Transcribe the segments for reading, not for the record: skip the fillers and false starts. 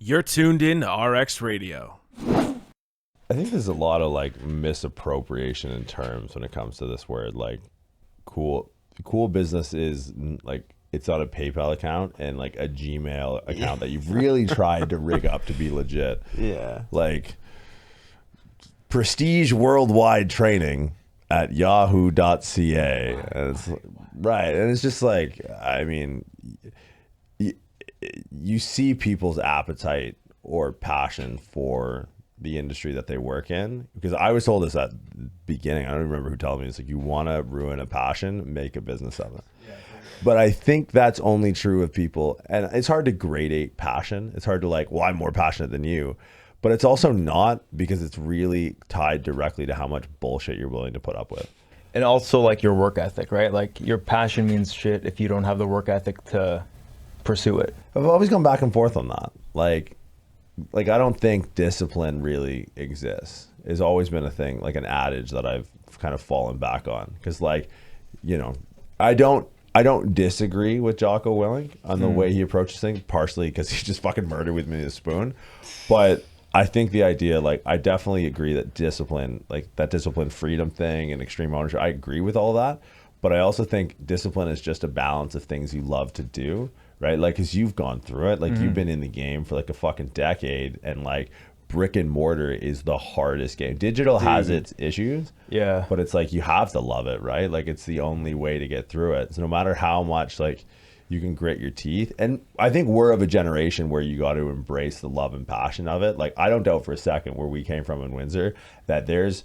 You're tuned in to RX Radio. I think there's a lot of like misappropriation in terms when it comes to this word. Like, cool business is like it's on a PayPal account and like a Gmail account that you've really tried to rig up to be legit. Yeah. Like prestige worldwide training at yahoo.ca. And it's, right. And it's just like, I mean, you see people's appetite or passion for the industry that they work in, because I was told this at the beginning. I don't remember who told me. It's like, you want to ruin a passion, make a business of it. Yeah, but I think that's only true of people, and it's hard to gradate passion. It's hard to like, well, I'm more passionate than you, but it's also not, because it's really tied directly to how much bullshit you're willing to put up with. And also like your work ethic, right? Like your passion means shit if you don't have the work ethic to pursue it. I've always gone back and forth on that. Like I don't think discipline really exists. It's always been a thing, like an adage that I've kind of fallen back on. Because like, you know, I don't disagree with Jocko Willink on the way he approaches things, partially because he just fucking murdered with me with a spoon. But I think the idea, like, I definitely agree that discipline, like that discipline freedom thing and extreme ownership, I agree with all that. But I also think discipline is just a balance of things you love to do. Right? Like, cause you've gone through it. Like you've been in the game for like a fucking decade, and like brick and mortar is the hardest game. Digital has its issues. Yeah. But it's like, you have to love it, right? Like it's the only way to get through it. So no matter how much like you can grit your teeth. And I think we're of a generation where you got to embrace the love and passion of it. Like I don't doubt for a second where we came from in Windsor that there's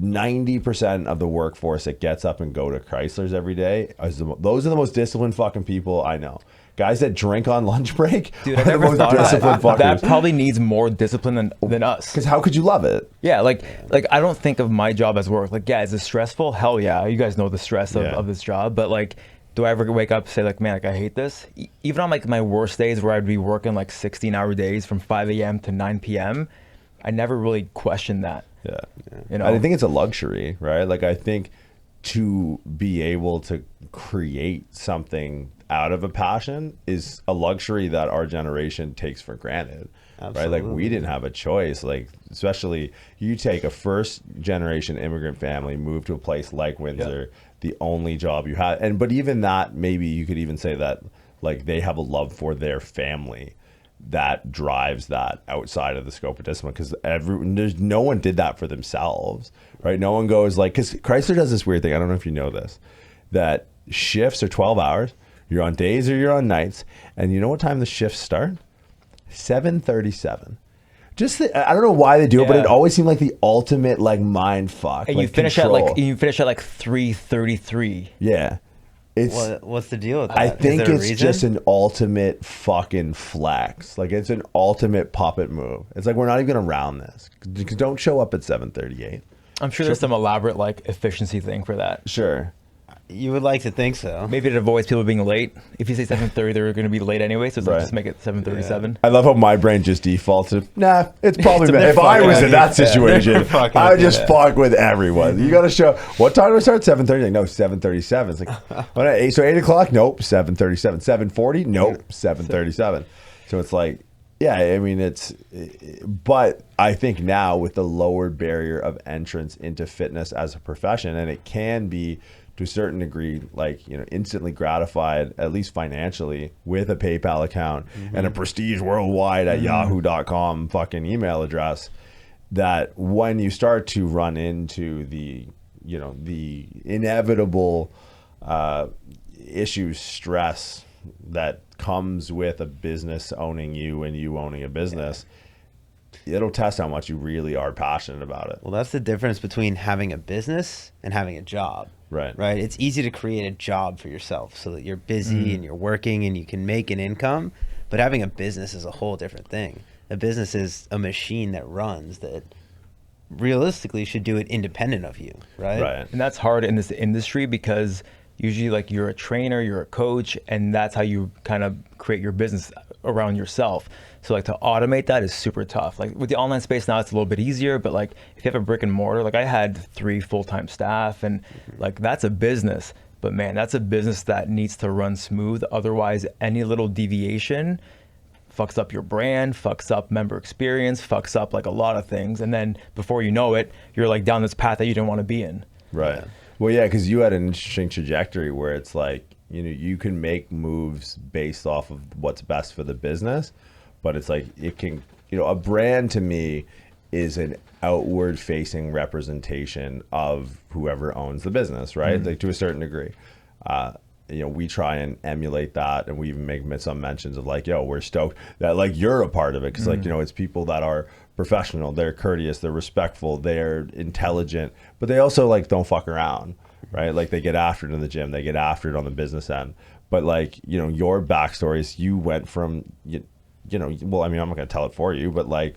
90% of the workforce that gets up and go to Chrysler's every day. Those are the most disciplined fucking people I know. Guys that drink on lunch break. Dude, I never thought that probably needs more discipline than us. Because how could you love it? Yeah, like I don't think of my job as work. Like, yeah, is it stressful? Hell yeah. You guys know the stress of this job. But like, do I ever wake up and say like, man, like I hate this? Even on like my worst days where I'd be working like 16-hour days from 5 a.m. to 9 p.m., I never really questioned that. Yeah. You know? I think it's a luxury, right? Like I think to be able to create something out of a passion is a luxury that our generation takes for granted. Absolutely. Right? Like we didn't have a choice. Like especially you take a first generation immigrant family, move to a place like Windsor, the only job you had, but even that, maybe you could even say that like they have a love for their family that drives that outside of the scope of discipline, because there's no one did that for themselves, right? No one goes like, because Chrysler does this weird thing, I don't know if you know this, that shifts are 12 hours, you're on days or you're on nights, and you know what time the shifts start? 7:37. I don't know why they do it, but it always seemed like the ultimate like mind fuck. And like you finish at like 3:33. Yeah. What's the deal with that? I think it's just an ultimate fucking flex. Like it's an ultimate puppet move. It's like, we're not even gonna round this. Don't show up at 7:38. I'm sure there's some elaborate like efficiency thing for that. Sure. You would like to think so. Maybe it avoids people being late. If you say 7:30, they're going to be late anyway, so it's like just make it 7:37. Yeah. I love how my brain just defaults to, nah, it's probably better. If I was in that situation, I would just fuck with everyone. You got to show, what time do I start? 7:30? Like, no, 7:37. It's like, so 8 o'clock? Nope, 7:37. 7:40? Nope, 7:37. So it's like, yeah, I mean, but I think now with the lower barrier of entrance into fitness as a profession, and it can be to a certain degree, like, you know, instantly gratified, at least financially, with a PayPal account and a prestige worldwide at yahoo.com fucking email address, that when you start to run into the, you know, the inevitable issues, stress that comes with a business owning you and you owning a business, it'll test how much you really are passionate about it. Well, that's the difference between having a business and having a job. Right. Right. It's easy to create a job for yourself so that you're busy and you're working and you can make an income. But having a business is a whole different thing. A business is a machine that runs that realistically should do it independent of you. Right. Right. And that's hard in this industry because usually like you're a trainer, you're a coach, and that's how you kind of create your business around yourself. So like to automate that is super tough. Like with the online space now, it's a little bit easier, but like if you have a brick and mortar, like I had 3 full-time staff, and like that's a business, but man, that's a business that needs to run smooth. Otherwise, any little deviation fucks up your brand, fucks up member experience, fucks up like a lot of things. And then before you know it, you're like down this path that you didn't want to be in. Right. Well, yeah, because you had an interesting trajectory where it's like, you know, you can make moves based off of what's best for the business, but it's like it can, you know, a brand to me is an outward facing representation of whoever owns the business, right? Like to a certain degree. You know, we try and emulate that, and we even make some mentions of like, yo, we're stoked that like you're a part of it, because like, you know, it's people that are professional, they're courteous, they're respectful, they're intelligent, but they also like don't fuck around, right? Like they get after it in the gym, they get after it on the business end. But like, you know, your backstory is you went from you know, well, I mean, I'm not gonna tell it for you, but like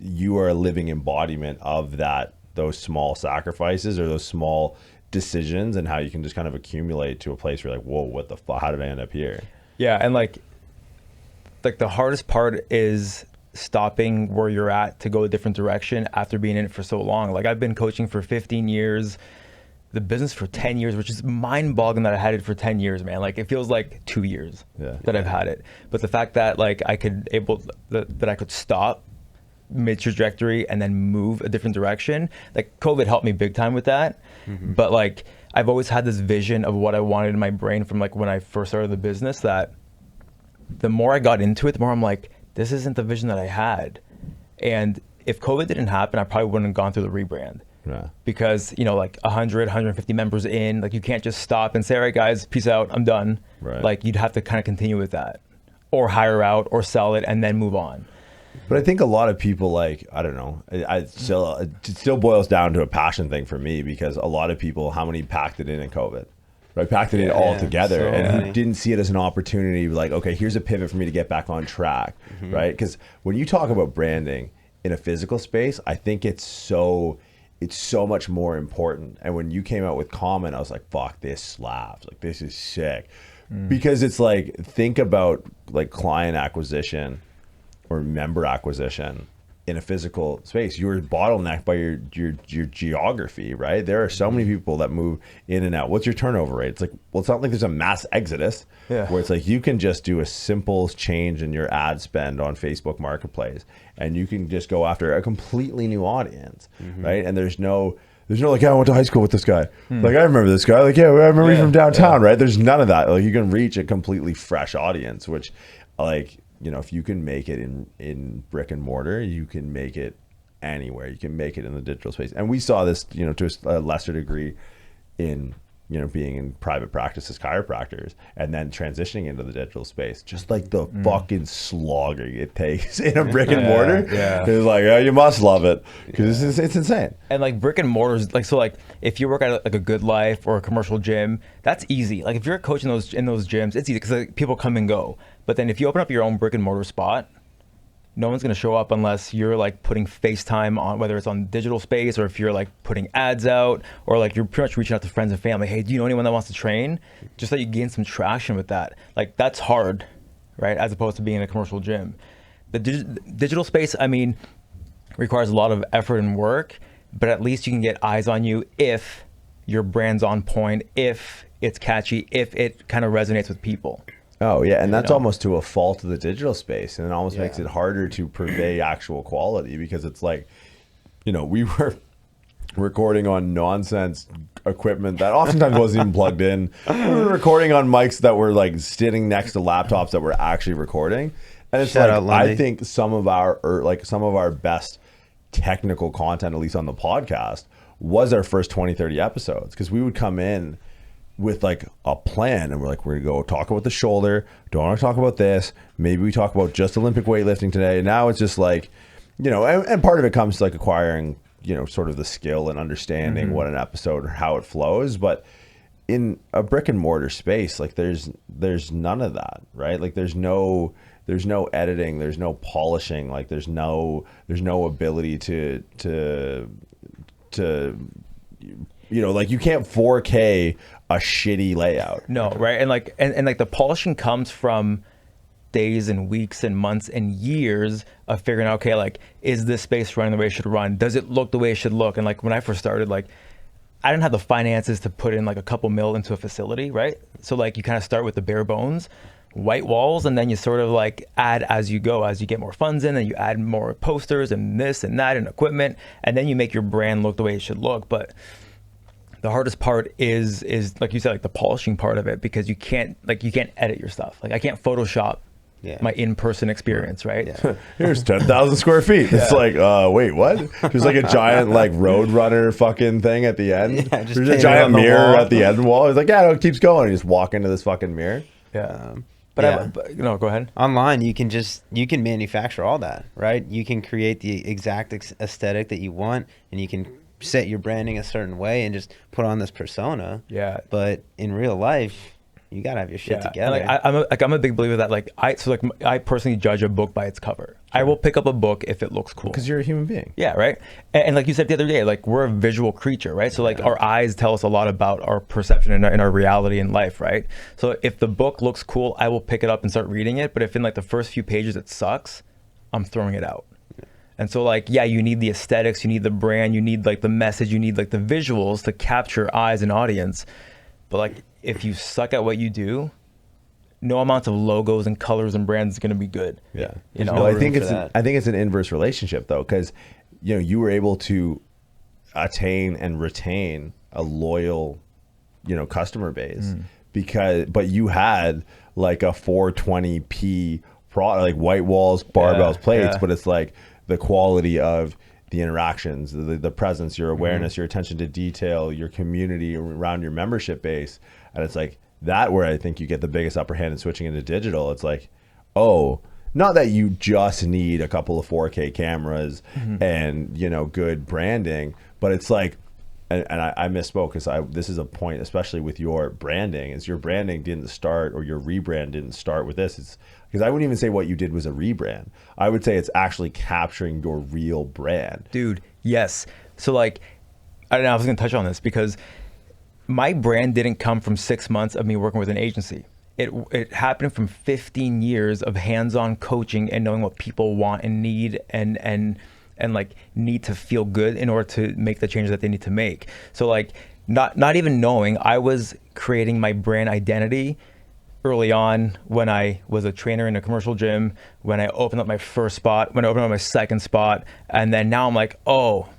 you are a living embodiment of that, those small sacrifices or those small decisions, and how you can just kind of accumulate to a place where you're like, whoa, what the fuck, how did I end up here? Yeah. And like the hardest part is stopping where you're at to go a different direction after being in it for so long. Like I've been coaching for 15 years, the business for 10 years, which is mind-boggling that I had it for 10 years, man. Like it feels like 2 years that I've had it. But the fact that like I could stop mid-trajectory and then move a different direction, like COVID helped me big time with that. But like I've always had this vision of what I wanted in my brain from like when I first started the business, that the more I got into it, the more I'm like, this isn't the vision that I had. And if COVID didn't happen, I probably wouldn't have gone through the rebrand. Yeah. Because, you know, like 100, 150 members in, like you can't just stop and say, all right, guys, peace out, I'm done. Right. Like you'd have to kind of continue with that, or hire out or sell it and then move on. But I think a lot of people, like, I don't know, it still boils down to a passion thing for me, because a lot of people, how many packed it in COVID? Right, packed it in all together, so and who didn't see it as an opportunity, like, okay, here's a pivot for me to get back on track, right? Because when you talk about branding in a physical space, I think it's so much more important. And when you came out with Commxn, I was like, fuck, this slaps, like this is sick. Because it's like, think about like client acquisition or member acquisition in a physical space. You're bottlenecked by your geography, right? There are so many people that move in and out. What's your turnover rate? It's like, well, it's not like there's a mass exodus where it's like you can just do a simple change in your ad spend on Facebook Marketplace, and you can just go after a completely new audience, right? And there's no like, yeah, I went to high school with this guy. Like, I remember this guy. Like, yeah, I remember you from downtown, right? There's none of that. Like, you can reach a completely fresh audience, which, like, you know, if you can make it in brick and mortar, you can make it anywhere. You can make it in the digital space. And we saw this, you know, to a lesser degree in, you know, being in private practice as chiropractors and then transitioning into the digital space. Just like the fucking slogging it takes in a brick and mortar. It's like, oh, you must love it, because it's insane. And like brick and mortars, like, so like if you work at like a Good Life or a commercial gym, that's easy. Like if you're a coach in those gyms, it's easy because like, people come and go. But then if you open up your own brick and mortar spot, no one's going to show up unless you're like putting FaceTime on, whether it's on digital space or if you're like putting ads out, or like you're pretty much reaching out to friends and family. Hey, do you know anyone that wants to train? Just so you gain some traction with that. Like that's hard, right? As opposed to being in a commercial gym. The digital space, I mean, requires a lot of effort and work, but at least you can get eyes on you if your brand's on point, if it's catchy, if it kind of resonates with people. Oh yeah, and that's almost to a fault of the digital space, and it almost makes it harder to purvey actual quality, because it's like, you know, we were recording on nonsense equipment that oftentimes wasn't even plugged in. We were recording on mics that were like sitting next to laptops that were actually recording, and it's like, I think some of our best technical content, at least on the podcast, was our first 20-30 episodes, because we would come in with like a plan, and we're like, we're gonna go talk about the shoulder, don't want to talk about this, maybe we talk about just Olympic weightlifting today. And now it's just like, you know, and part of it comes to like acquiring, you know, sort of the skill and understanding what an episode or how it flows. But in a brick and mortar space, like there's none of that, right? Like there's no editing, there's no polishing, like there's no ability to you know, like you can't 4K a shitty layout. No, right? And like and like the polishing comes from days and weeks and months and years of figuring out, okay, like, is this space running the way it should run? Does it look the way it should look? And like when I first started, like I didn't have the finances to put in like a couple mil into a facility, right? So like you kind of start with the bare bones. white walls, and then you sort of like add as you go, as you get more funds in, and you add more posters and this and that and equipment, and then you make your brand look the way it should look. But the hardest part is like you said, like the polishing part of it, because you can't edit your stuff. Like I can't Photoshop my in-person experience, right? Yeah. Here's 10,000 square feet. It's like, wait, what? There's like a giant like Roadrunner fucking thing at the end. Yeah, just There's a paint it giant on the mirror wall. at the end wall. It's like, yeah, no, it keeps going. You just walk into this fucking mirror. Yeah. Yeah. No, go ahead. Online, you can manufacture all that, right? You can create the exact aesthetic that you want, and you can set your branding a certain way and just put on this persona. Yeah. But in real life, you gotta have your shit together. And I'm a big believer that I personally judge a book by its cover. I will pick up a book if it looks cool. Because you're a human being. Yeah, right. And like you said the other day, like we're a visual creature, right? So like our eyes tell us a lot about our perception and our reality in life, right? So if the book looks cool, I will pick it up and start reading it. But if in like the first few pages it sucks, I'm throwing it out. And so like, yeah, you need the aesthetics, you need the brand, you need like the message, you need like the visuals to capture eyes and audience. But like, if you suck at what you do, no amount of logos and colors and brands is going to be good. Yeah. You know, Well, I think for it's an inverse relationship though, because you were able to attain and retain a loyal, customer base but you had like a 420p product, like white walls, barbells, plates, but it's like the quality of the interactions, the presence, your awareness, your attention to detail, your community around your membership base. And it's like that where I think you get the biggest upper hand in switching into digital. It's like, oh, not that you just need a couple of 4K cameras and, good branding, but it's like, and I misspoke because this is a point, especially with your branding, is your branding didn't start, or your rebrand didn't start with this. It's because I wouldn't even say what you did was a rebrand. I would say it's actually capturing your real brand. Dude, yes. So like, I don't know, I was going to touch on this because my brand didn't come from 6 months of me working with an agency. It happened from 15 years of hands-on coaching and knowing what people want and need and like need to feel good in order to make the changes that they need to make. So like not even knowing, I was creating my brand identity early on when I was a trainer in a commercial gym, when I opened up my first spot, when I opened up my second spot, and then now I'm like, oh,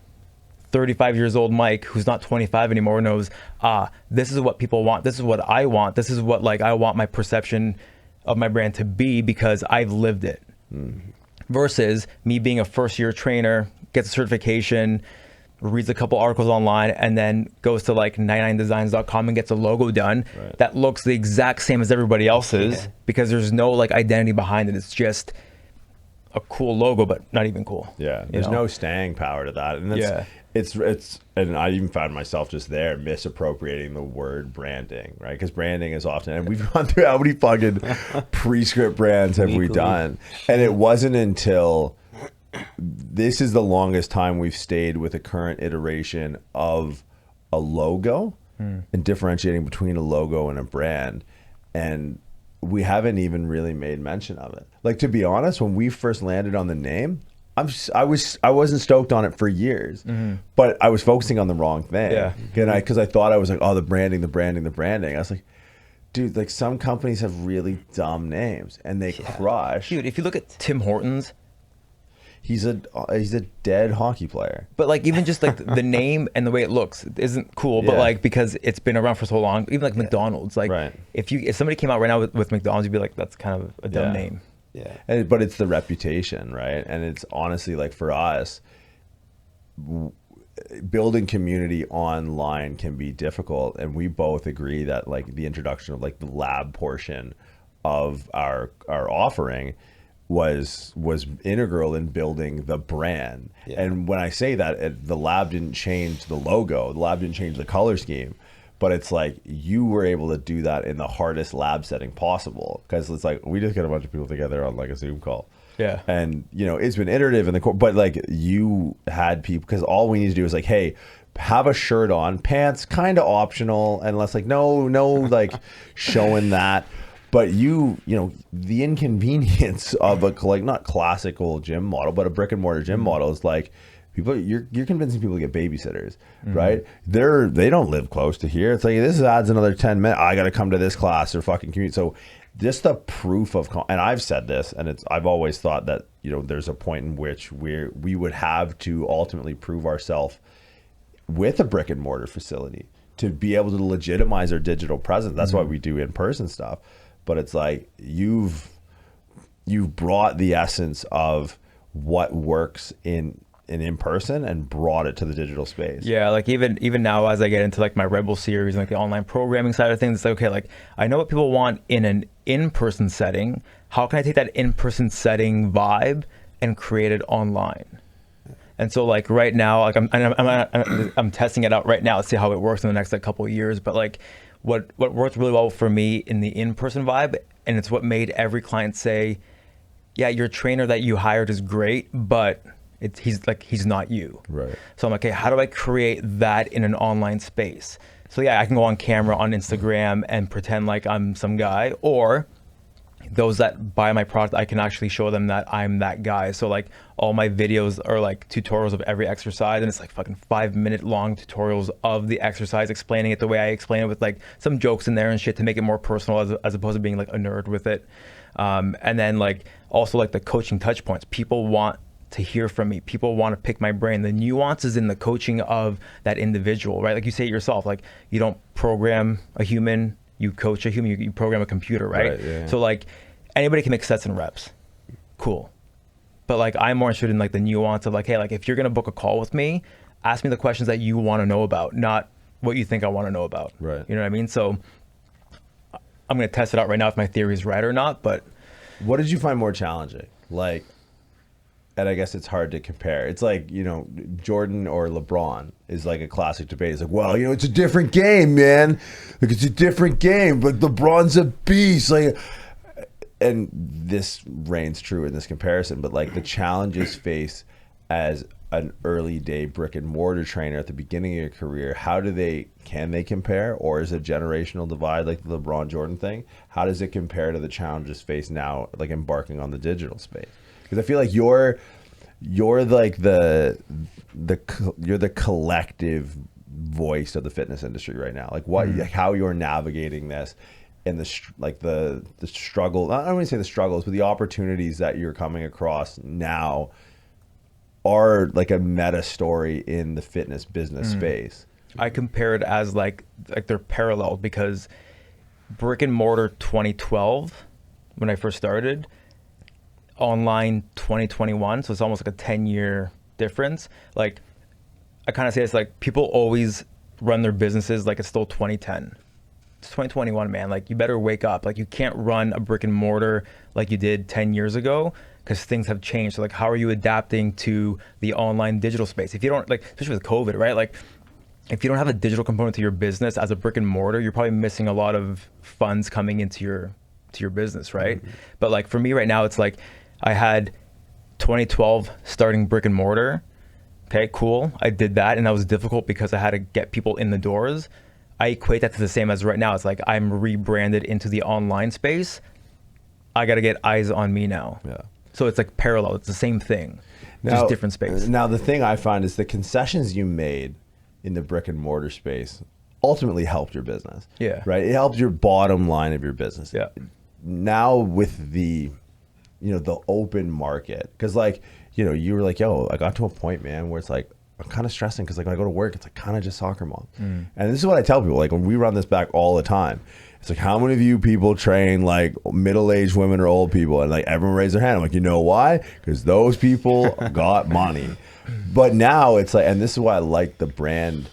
35 years old Mike, who's not 25 anymore, knows, this is what people want. This is what I want. This is what like I want my perception of my brand to be because I've lived it. Versus me being a first year trainer, gets a certification, reads a couple articles online, and then goes to like 99designs.com and gets a logo done that looks the exact same as everybody else's because there's no like identity behind it. It's just a cool logo, but not even cool. Yeah, there's no staying power to that. And it's and I even found myself just there misappropriating the word branding, right? Because branding is often, and we've gone through how many fucking pre-script brands have we done? And it wasn't until this is the longest time we've stayed with a current iteration of a logo and differentiating between a logo and a brand. And we haven't even really made mention of it. Like, to be honest, when we first landed on the name, I wasn't stoked on it for years, but I was focusing on the wrong thing. Yeah. Because I thought I was like, oh, the branding. I was like, dude, like some companies have really dumb names and they crush. Dude, if you look at Tim Hortons, he's a dead hockey player. But like even just like the name and the way it looks isn't cool. But like because it's been around for so long, even like McDonald's, like if somebody came out right now with McDonald's, you'd be like, that's kind of a dumb name. Yeah. But it's the reputation, right? And it's honestly like for us, building community online can be difficult, and we both agree that like the introduction of like the lab portion of our offering was integral in building the brand. And when I say that, the lab didn't change the logo, the lab didn't change the color scheme, but it's like you were able to do that in the hardest lab setting possible, because it's like we just get a bunch of people together on like a Zoom call. Yeah. And it's been iterative in the but like you had people, because all we need to do is like, hey, have a shirt on, pants kind of optional, unless like no like showing that. But the inconvenience of a like not classical gym model, but a brick and mortar gym model is like people. You're convincing people to get babysitters, right? They don't live close to here. It's like this adds another 10 minutes. I got to come to this class or fucking commute. So just the proof of, and I've said this, and I've always thought that, you know, there's a point in which we would have to ultimately prove ourselves with a brick and mortar facility to be able to legitimize our digital presence. That's why we do in-person stuff. But it's like you've brought the essence of what works in person and brought it to the digital space. Yeah, like even now as I get into like my Rebel series and like the online programming side of things, it's like, okay, like I know what people want in an in-person setting. How can I take that in-person setting vibe and create it online? And so like right now, like I'm testing it out right now to see how it works in the next like couple of years. But like what worked really well for me in the in-person vibe, and it's what made every client say, yeah, your trainer that you hired is great, but he's not you. Right. So I'm like, okay, how do I create that in an online space? So yeah, I can go on camera on Instagram and pretend like I'm some guy, or those that buy my product, I can actually show them that I'm that guy. So like all my videos are like tutorials of every exercise, and it's like fucking 5-minute long tutorials of the exercise, explaining it the way I explain it, with like some jokes in there and shit to make it more personal, as opposed to being like a nerd with it. And then like also like the coaching touch points. People want to hear from me. People want to pick my brain. The nuances in the coaching of that individual, right? Like you say it yourself, like you don't program a human, you coach a human, you program a computer, right? Yeah. So like anybody can make sets and reps. Cool. But like I'm more interested in like the nuance of like, hey, like if you're going to book a call with me, ask me the questions that you want to know about, not what you think I want to know about. Right. You know what I mean? So I'm going to test it out right now if my theory is right or not, but what did you find more challenging? Like, and I guess it's hard to compare. It's like, you know, Jordan or LeBron is like a classic debate. It's like, well, you know, it's a different game, man. Like, it's a different game, but LeBron's a beast. Like, and this reigns true in this comparison, but like the challenges faced as an early day brick and mortar trainer at the beginning of your career, can they compare, or is it a generational divide like the LeBron Jordan thing? How does it compare to the challenges faced now, like embarking on the digital space? Because I feel like you're like you're the collective voice of the fitness industry right now. Like what, like how you're navigating this, and the struggle. I don't want to say the struggles, but the opportunities that you're coming across now are like a meta story in the fitness business space. I compare it as like they're parallel, because brick and mortar 2012 when I first started, online 2021, so it's almost like a 10-year difference. Like I kind of say it's like people always run their businesses like it's still 2010. It's 2021, man. Like you better wake up. Like you can't run a brick and mortar like you did 10 years ago, because things have changed. So like how are you adapting to the online digital space? If you don't, like, especially with COVID, right? Like if you don't have a digital component to your business as a brick and mortar, you're probably missing a lot of funds coming into your business, right? But like for me right now, it's like I had 2012 starting brick and mortar. Okay, cool. I did that, and that was difficult because I had to get people in the doors. I equate that to the same as right now. It's like I'm rebranded into the online space. I got to get eyes on me now. Yeah. So it's like parallel. It's the same thing, just different space. Now the thing I find is the concessions you made in the brick and mortar space ultimately helped your business. Yeah. Right. It helped your bottom line of your business. Yeah. Now with the, you know, the open market, because like, you know, you were like, yo, I got to a point, man, where it's like, I'm kind of stressing because like when I go to work, it's like kind of just soccer mom. And this is what I tell people, like when we run this back all the time, it's like, how many of you people train like middle-aged women or old people? And like everyone raised their hand. I'm like, you know why? Because those people got money. But now it's like, and this is why I like the brand.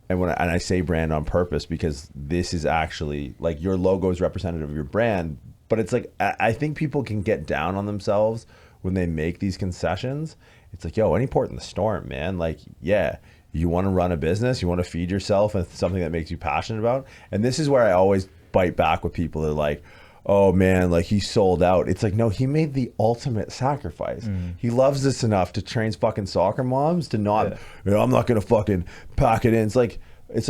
And I say brand on purpose, because this is actually like your logo is representative of your brand. But it's like, I think people can get down on themselves when they make these concessions. It's like, yo, any port in the storm, man. Like, yeah, you want to run a business, you want to feed yourself and something that makes you passionate about. And this is where I always bite back with people that are like, oh man, like he sold out. It's like, no, he made the ultimate sacrifice. He loves this enough to train fucking soccer moms to not, you know, I'm not going to fucking pack it in. It's like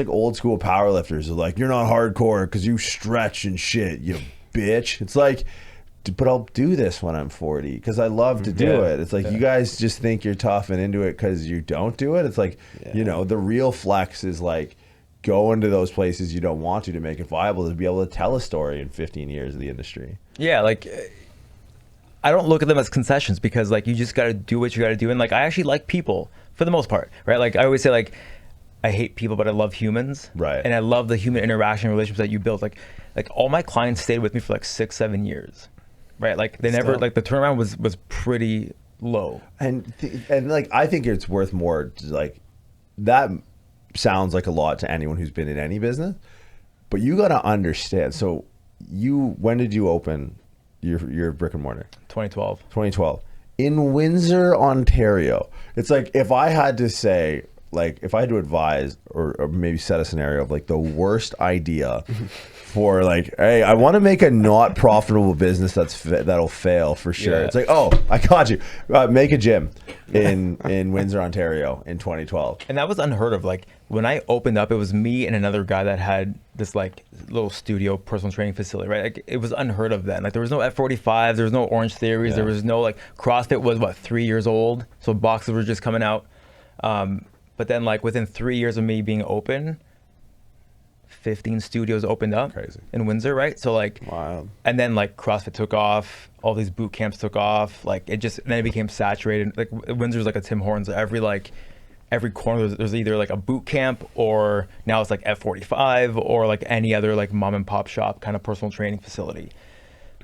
old school powerlifters are like, you're not hardcore because you stretch and shit, you bitch. It's like, but I'll do this when I'm 40 because I love to do it. It's like you guys just think you're tough and into it because you don't do it. It's like, you know, the real flex is like go into those places you don't want to make it viable, to be able to tell a story in 15 years of the industry. Yeah, like I don't look at them as concessions, because like you just got to do what you got to do. And like I actually like people for the most part, right? Like I always say, like I hate people, but I love humans. Right. And I love the human interaction relationships that you build. Like all my clients stayed with me for like 6-7 years, right? Like they never, like the turnaround was pretty low. And like I think it's worth more. Like that sounds like a lot to anyone who's been in any business, but you got to understand. So when did you open your brick and mortar? 2012. 2012 in Windsor, Ontario. It's like, if I had to say, like, if I had to advise or maybe set a scenario of like the worst idea for like, hey, I want to make a not profitable business that'll fail for sure. Yeah. It's like, oh, I got you. Make a gym in Windsor, Ontario in 2012. And that was unheard of. Like when I opened up, it was me and another guy that had this like little studio personal training facility, right? Like it was unheard of then. Like there was no F45, there was no Orange Theories, there was no like CrossFit was what, 3 years old, so boxes were just coming out. But then like within 3 years of me being open, 15 studios opened up. Crazy. In Windsor, right? So like, Wow. And then like CrossFit took off, all these boot camps took off. Like it just, then it became saturated. Like Windsor's like a Tim Hortons. Every corner there's either like a boot camp, or now it's like F45, or like any other like mom and pop shop kind of personal training facility.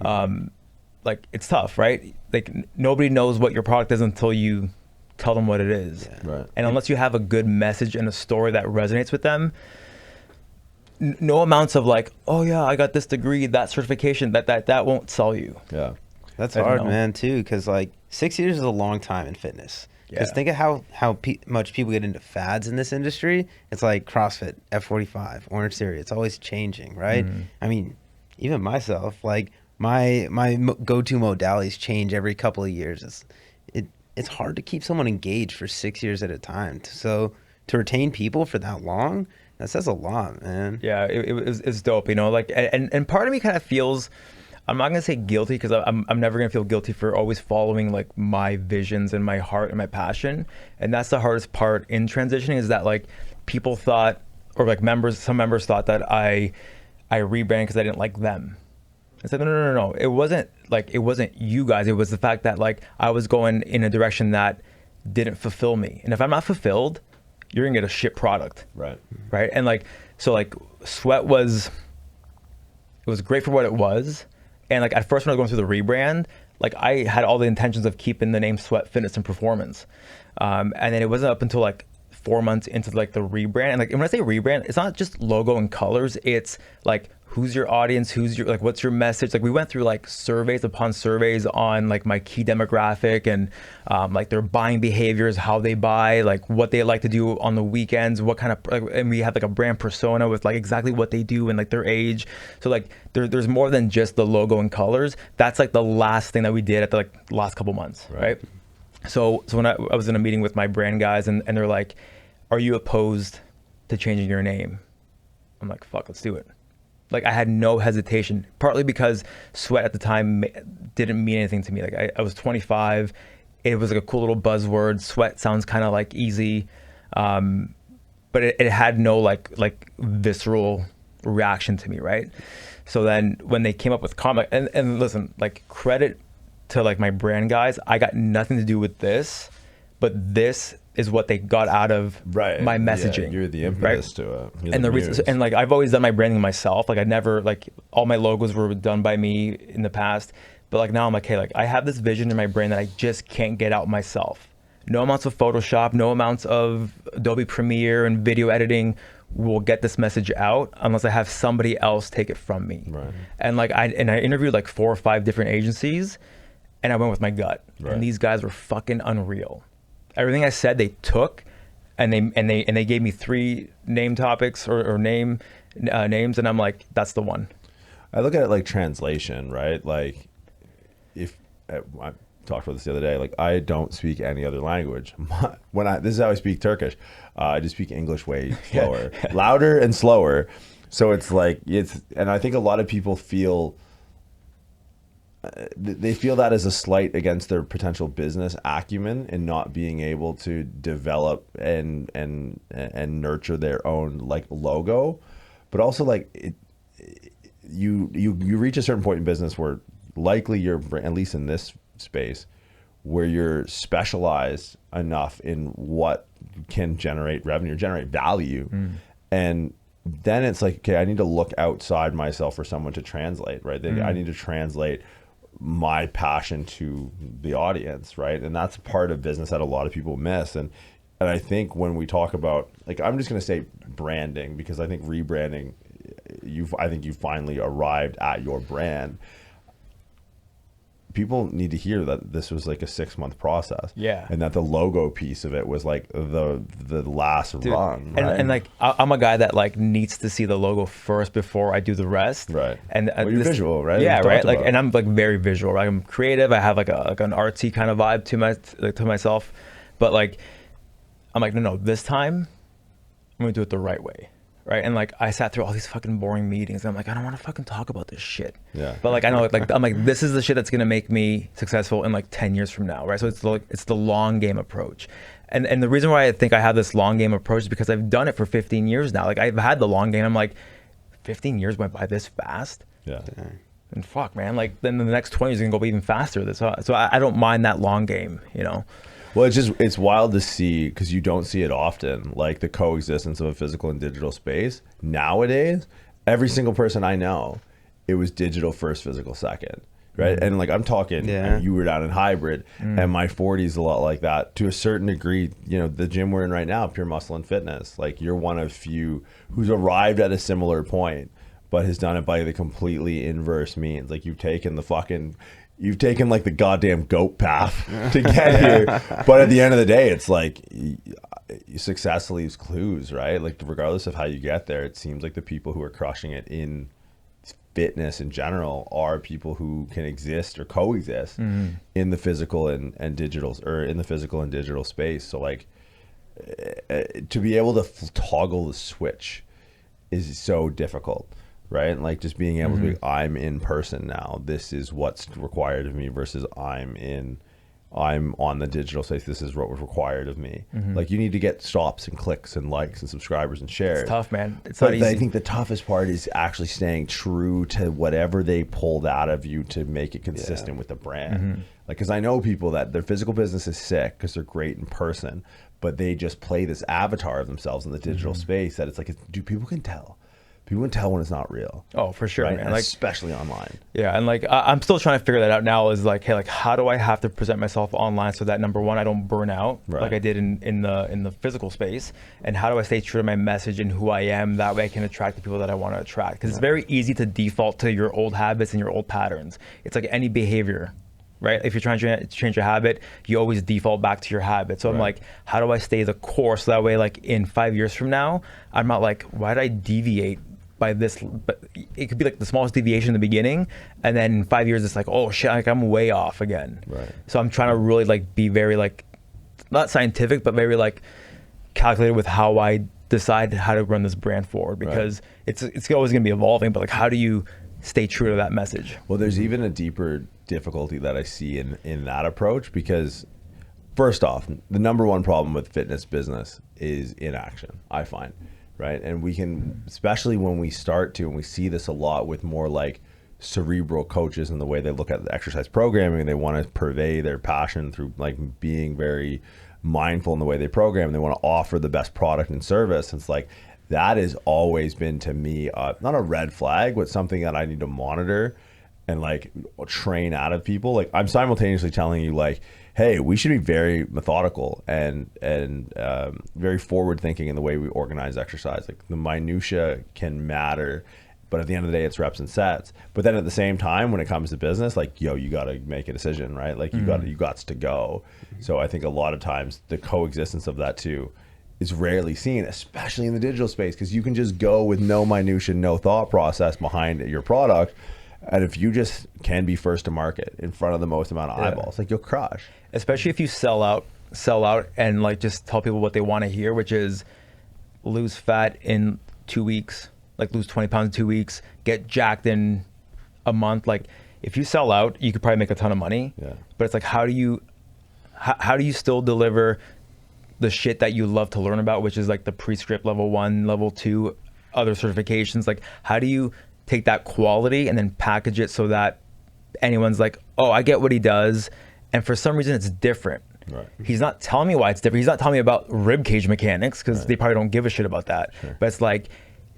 Like it's tough, right? Like nobody knows what your product is until you tell them what it is. Yeah. Right. And unless you have a good message and a story that resonates with them, no amounts of like, oh yeah, I got this degree, that certification, that won't sell you. Yeah. That's I don't hard, know. man, too, because like 6 years is a long time in fitness. Because Yeah. think of how much people get into fads in this industry. It's like CrossFit, F45, Orange Theory. It's always changing, right? I mean, even myself, like my go-to modalities change every couple of years. It's hard to keep someone engaged for 6 years at a time. So to retain people for that long, that says a lot, man. Yeah, it's dope, you know, like, and part of me kind of feels, I'm not gonna say guilty, because I'm never gonna feel guilty for always following like my visions and my heart and my passion. And that's the hardest part in transitioning, is that like people thought, or like some members thought that I rebranded because I didn't like them. I said, no. It wasn't you guys. It was the fact that like I was going in a direction that didn't fulfill me. And if I'm not fulfilled, you're gonna get a shit product. Right. Right. And like, so like Sweat was great for what it was. And like at first when I was going through the rebrand, like I had all the intentions of keeping the name Sweat Fitness and Performance. And then it wasn't up until like 4 months into like the rebrand. And like when I say rebrand, it's not just logo and colors. It's like, who's your audience? Like, what's your message? Like we went through like surveys upon surveys on like my key demographic and like their buying behaviors, how they buy, like what they like to do on the weekends, what kind of, like, and we have like a brand persona with like exactly what they do and like their age. So like there's more than just the logo and colors. That's like the last thing that we did at the like last couple months, right? So when I was in a meeting with my brand guys and they're like, are you opposed to changing your name? I'm like, fuck, let's do it. Like I had no hesitation, partly because Sweat at the time didn't mean anything to me. Like I was 25. It was like a cool little buzzword. Sweat sounds kind of like easy. But it had no like visceral reaction to me, right? So then when they came up with Commxn, and listen, like credit to like my brand guys, I got nothing to do with this, but this is what they got out of my messaging. Yeah, you're the impetus to it. And the reason, and like I've always done my branding myself. Like I never, like all my logos were done by me in the past, but like now I'm like, hey, like I have this vision in my brain that I just can't get out myself. No amounts of Photoshop, no amounts of Adobe Premiere and video editing will get this message out unless I have somebody else take it from me. Right. And like I interviewed like 4 or 5 different agencies, and I went with my gut. And these guys were fucking unreal. Everything I said, they took, and they gave me 3 name topics or names, and I'm like, that's the one. I look at it like translation, right? Like, if I talked about this the other day, like I don't speak any other language. This is how I speak Turkish. I just speak English way slower, louder and slower. So it's like and I think a lot of people feel they feel that as a slight against their potential business acumen and not being able to develop and nurture their own like logo, but also like you reach a certain point in business where likely you're, at least in this space, where you're specialized enough in what can generate revenue, generate value, and then it's like, okay, I need to look outside myself for someone to translate, right? I need to translate my passion to the audience, right? And that's part of business that a lot of people miss. And I think when we talk about, like, I'm just going to say branding, because I think rebranding, I think you finally arrived at your brand. People need to hear that this was like a 6-month process. Yeah. And that the logo piece of it was like the last rung. Right? And like, I'm a guy that like needs to see the logo first before I do the rest. Right. And well, you're visual, right? Yeah, right. Like, and I'm like very visual, right? I'm creative. I have like an artsy kind of vibe to myself, but like, I'm like, no, this time I'm gonna do it the right way. Right. And like, I sat through all these fucking boring meetings. And I'm like, I don't want to fucking talk about this shit. Yeah. But like, I know, like, I'm like, this is the shit that's going to make me successful in like 10 years from now. Right. So it's the long game approach. And the reason why I think I have this long game approach is because I've done it for 15 years now. Like, I've had the long game. I'm like, 15 years went by this fast. Yeah. And fuck, man. Like, then the next 20 is going to go even faster. So I don't mind that long game, you know? Well, it's wild to see, because you don't see it often, like the coexistence of a physical and digital space. Nowadays, every single person I know, it was digital first, physical second, right? And like, I'm talking, you were down in hybrid, and my 40 is a lot like that to a certain degree. You know, the gym we're in right now, Pure Muscle and Fitness, like, you're one of few who's arrived at a similar point, but has done it by the completely inverse means. Like, you've taken like the goddamn goat path to get here. But at the end of the day, it's like, success leaves clues, right? Like, regardless of how you get there, it seems like the people who are crushing it in fitness in general are people who can exist or coexist in the physical and digital, or in the physical and digital space. So like, to be able to toggle the switch is so difficult. Right? Like, just being able to be, I'm in person now. This is what's required of me, versus I'm on the digital space. This is what was required of me. Like, you need to get stops and clicks and likes and subscribers and shares. It's tough, man. It's but not easy. I think the toughest part is actually staying true to whatever they pulled out of you to make it consistent with the brand. Like, because I know people that their physical business is sick because they're great in person, but they just play this avatar of themselves in the digital space that it's like, people can tell. People can tell when it's not real. Oh, for sure, right? man. And Like, especially online. Yeah, and like, I'm still trying to figure that out now. Is like, hey, like, how do I have to present myself online so that, number one, I don't burn out like I did in the physical space, and how do I stay true to my message and who I am? That way, I can attract the people that I want to attract. Because it's very easy to default to your old habits and your old patterns. It's like any behavior. Right? If you're trying to change a habit, you always default back to your habit. So I'm like, how do I stay the course? So that way, like, in 5 years from now, I'm not like, why did I deviate by this? But it could be like the smallest deviation in the beginning, and then in 5 years it's like, oh shit, like, I'm way off again. Right. So I'm trying to really like be very like, not scientific, but very like calculated with how I decide how to run this brand forward, because it's always going to be evolving. But like, how do you stay true to that message? Well, there's even a deeper difficulty that I see in that approach, because first off, the number one problem with fitness business is inaction, I find. Right. And we can, especially when we start to, and we see this a lot with more like cerebral coaches and the way they look at the exercise programming, and they want to purvey their passion through like being very mindful in the way they program. They want to offer the best product and service. It's like, that has always been to me, not a red flag, but something that I need to monitor and like train out of people. Like, I'm simultaneously telling you, like, hey, we should be very methodical and very forward thinking in the way we organize exercise. Like, the minutia can matter, but at the end of the day, it's reps and sets. But then at the same time, when it comes to business, like, yo, you got to make a decision, right? Like, you got to go. So I think a lot of times the coexistence of that too is rarely seen, especially in the digital space, because you can just go with no minutia, no thought process behind your product. And if you just can be first to market in front of the most amount of eyeballs, like, you'll crush. Especially if you sell out and like just tell people what they want to hear, which is lose fat in 2 weeks, like lose 20 pounds in 2 weeks, get jacked in a month. Like, if you sell out, you could probably make a ton of money. Yeah. But it's like, how do you still deliver the shit that you love to learn about, which is like the pre-script level 1, level 2, other certifications? Like, how do you take that quality and then package it so that anyone's like, oh, I get what he does, and for some reason it's different. Right. He's not telling me why it's different. He's not telling me about rib cage mechanics, because they probably don't give a shit about that. Sure. But it's like,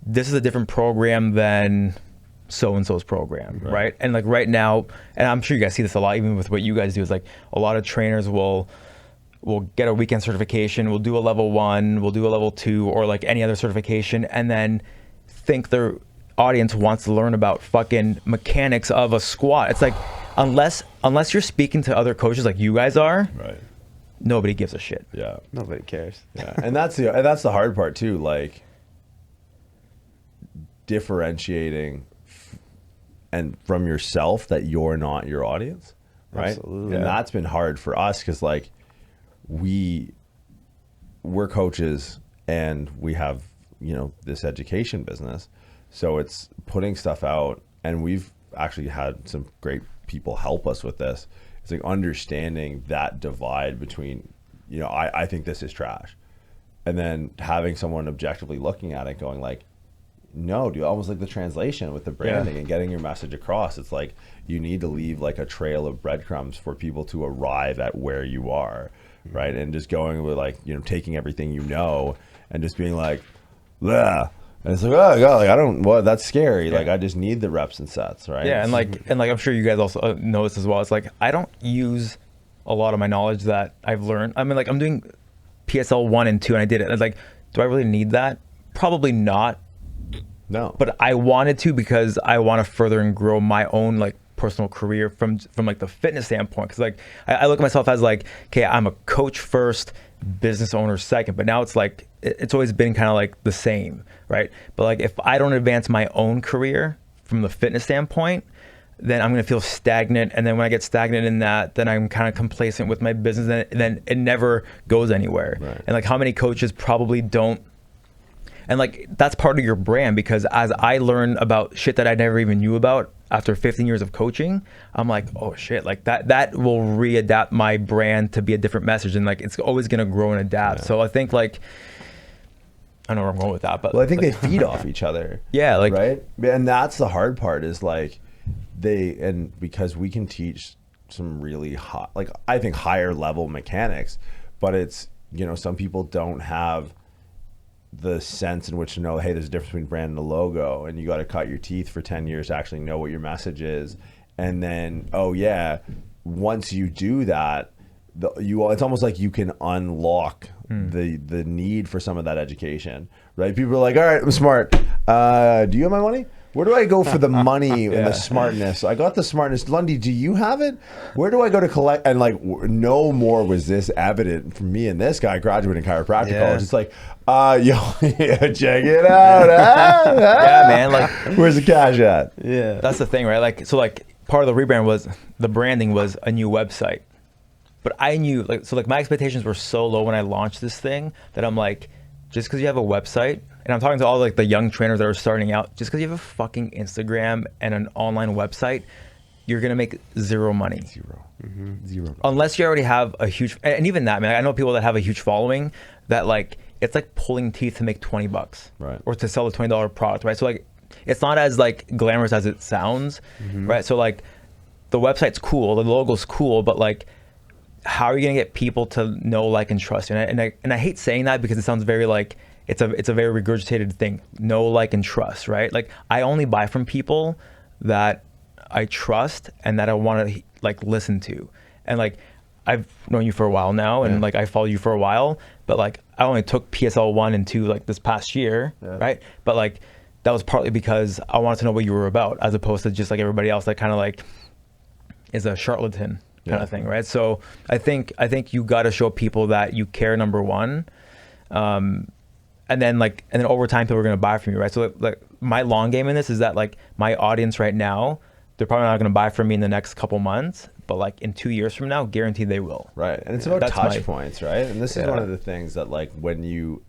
this is a different program than so-and-so's program, right? And like right now, and I'm sure you guys see this a lot, even with what you guys do, is like a lot of trainers will get a weekend certification, we'll do a level 1, we'll do a level 2, or like any other certification, and then think their audience wants to learn about fucking mechanics of a squat. It's like, unless you're speaking to other coaches like you guys are, Right. nobody gives a shit. Yeah. Nobody cares. Yeah. And that's the hard part too, like differentiating and from yourself that you're not your audience, right? Absolutely. And that's been hard for us because like we're coaches and we have, you know, this education business, so it's putting stuff out, and we've actually had some great people help us with this. It's like understanding that divide between, you know, I think this is trash, and then having someone objectively looking at it going like, no, dude, almost like the translation with the branding and getting your message across. It's like you need to leave like a trail of breadcrumbs for people to arrive at where you are, right? And just going with like, you know, taking everything you know and just being like, yeah. And it's like, oh god, like I don't, well, that's scary. Like I just need the reps and sets, right? Yeah, and like I'm sure you guys also know this as well. It's like I don't use a lot of my knowledge that I've learned. I mean, like I'm doing PSL 1 and 2, and I did it. It's like, do I really need that? Probably not. No. But I wanted to, because I want to further and grow my own like personal career from like the fitness standpoint. Because like I look at myself as like, okay, I'm a coach first, business owner second. But now it's like it's always been kind of like the same, right? But like if I don't advance my own career from the fitness standpoint, then I'm gonna feel stagnant. And then when I get stagnant in that, then I'm kind of complacent with my business, and then it never goes anywhere. Right. And like how many coaches probably don't. And like that's part of your brand, because as I learn about shit that I never even knew about after 15 years of coaching, I'm like, oh shit, like that will readapt my brand to be a different message, and like it's always gonna grow and adapt. So I think like, I don't know where I'm going with that, but well, I think like, they feed off each other. Yeah, like right. And that's the hard part is like because we can teach some really hot, like I think higher level mechanics, but it's, you know, some people don't have the sense in which to know, hey, there's a difference between brand and a logo, and you got to cut your teeth for 10 years to actually know what your message is. And then, oh yeah, once you do that, it's almost like you can unlock the need for some of that education, right? People are like, all right, I'm smart. Do you have my money? Where do I go for the money and the smartness? I got the smartness. Lundy, do you have it? Where do I go to collect? And like, no more was this evident for me and this guy graduating chiropractic college. It's like, check it out. Yeah, man. Like, where's the cash at? Yeah. That's the thing, right? Like, so like part of the rebrand was the branding was a new website. But I knew, like, so like my expectations were so low when I launched this thing that I'm like, just because you have a website, and I'm talking to all like the young trainers that are starting out, just because you have a fucking Instagram and an online website, you're gonna make zero money. Zero. Unless you already have a huge, and even that, man, I know people that have a huge following that like, it's like pulling teeth to make $20, right? Or to sell a $20 product, right? So like, it's not as like glamorous as it sounds, right? So like, the website's cool, the logo's cool, but like, how are you gonna get people to know, like, and trust you? And I hate saying that because it sounds very like it's a very regurgitated thing. Know, like, and trust, right? Like I only buy from people that I trust and that I want to like listen to. And like I've known you for a while now, and like I follow you for a while, but like I only took PSL 1 and 2 like this past year, right? But like that was partly because I wanted to know what you were about, as opposed to just like everybody else that kind of like is a charlatan kind of thing, right? So I think you got to show people that you care, number one, and then over time people are going to buy from you, right? So like my long game in this is that like my audience right now, they're probably not going to buy from me in the next couple months, but like in 2 years from now, guaranteed they will. Right. And it's about touch points, right? And this is one of the things that like when you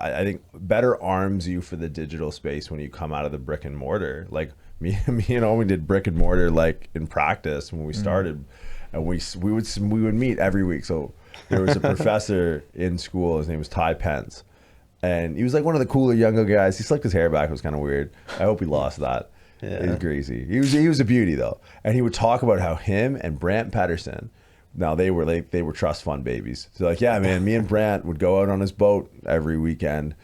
I think better arms you for the digital space when you come out of the brick and mortar. Like me and Owen did brick and mortar like in practice when we started, and we would meet every week. So there was a professor in school. His name was Ty Pence, and he was like one of the cooler younger guys. He slicked his hair back. It was kind of weird. I hope he lost that. Yeah. He's greasy. He was a beauty though, and he would talk about how him and Brant Pedersen. Now they were trust fund babies. So like, yeah, man, me and Brant would go out on his boat every weekend,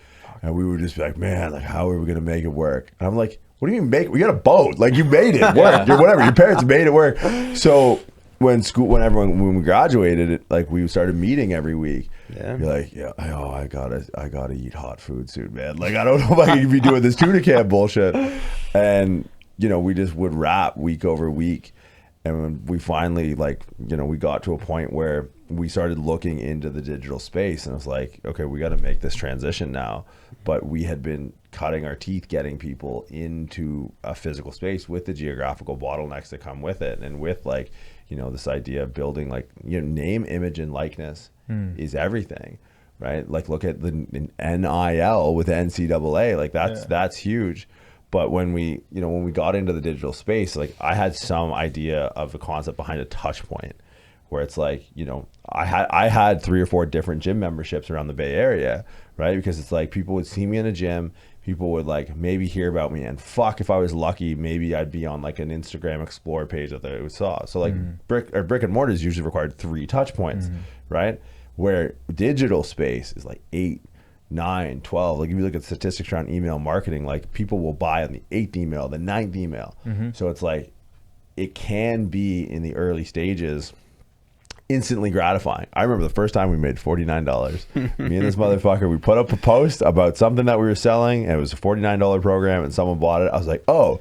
and we would just be like, man, like how are we gonna make it work? And I'm like, what do you mean make? We got a boat. Like you made it work. Whatever. Your parents made it work. So when we graduated, like we started meeting every week. Yeah. Be like, yeah, I gotta eat hot food soon, man. Like I don't know if I can be doing this tuna can bullshit. And we just would rap week over week. And when we finally, we got to a point where we started looking into the digital space, and it was like, okay, we got to make this transition now. But we had been cutting our teeth getting people into a physical space with the geographical bottlenecks that come with it, and with this idea of building name, image, and likeness is everything, right? Like look at the NIL with the NCAA, like that's huge. But when we got into the digital space, like I had some idea of the concept behind a touch point, where it's like, I had 3 or 4 different gym memberships around the Bay Area, right? Because it's like people would see me in a gym, people would like maybe hear about me, and fuck, if I was lucky, maybe I'd be on like an Instagram Explore page that they saw. So like brick and mortars usually required 3 touch points, right? Where digital space is like 8, 9, 12. Like if you look at statistics around email marketing, like people will buy on the 8th email, the 9th email. So it's like it can be in the early stages instantly gratifying. I remember the first time we made $49. Me and this motherfucker, we put up a post about something that we were selling, and it was a $49 program, and someone bought it. I was like, oh,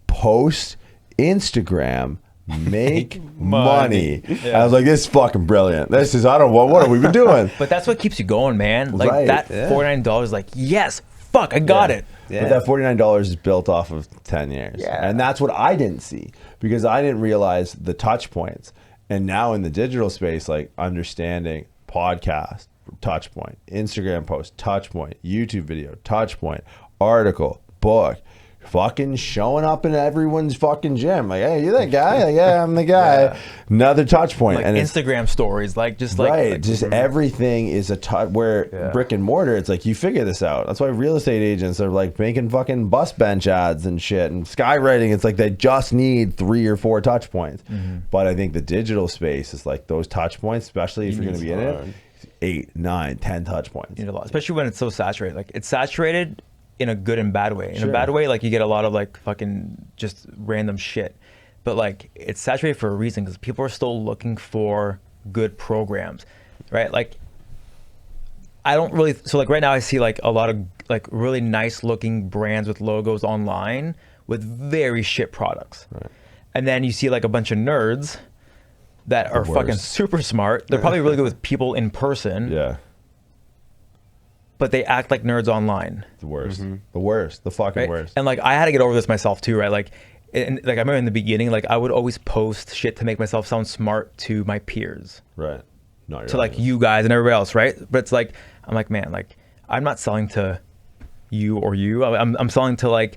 post Instagram, make money. Yeah. I was like, this is fucking brilliant. This is, I don't know, what have we been doing? But that's what keeps you going, man. Like right. That $49, like, yes, fuck, I got it. Yeah. But that $49 is built off of 10 years. Yeah. And that's what I didn't see, because I didn't realize the touch points. And now in the digital space, like understanding podcast, touch point, Instagram post, touch point, YouTube video, touch point, article, book, fucking showing up in everyone's fucking gym. Like, hey, you that guy? Like, yeah, I'm the guy. Yeah. Another touch point. Like and Instagram stories, like just like right. Just everything is a touch. Where brick and mortar, it's like you figure this out. That's why real estate agents are like making fucking bus bench ads and shit, and skywriting. It's like they just need 3 or 4 touch points. But I think the digital space is like those touch points, especially if you're going to be in it, 8, 9, 10 touch points. You need a lot, especially when it's so saturated. Like it's saturated in a good and bad way. In a bad way, like you get a lot of like fucking just random shit, but like it's saturated for a reason, because people are still looking for good programs, right? Like I don't really, so like right now I see like a lot of like really nice looking brands with logos online with very shit products, right. And then you see like a bunch of nerds that are fucking super smart. They're probably really good with people in person. Yeah. But they act like nerds online. The worst. The worst. The fucking worst. And like I had to get over this myself too, right? Like, I remember in the beginning, like I would always post shit to make myself sound smart to my peers. Right. Not to like you guys and everybody else, right? But it's like, I'm like, man, like I'm not selling to you or you. I'm selling to like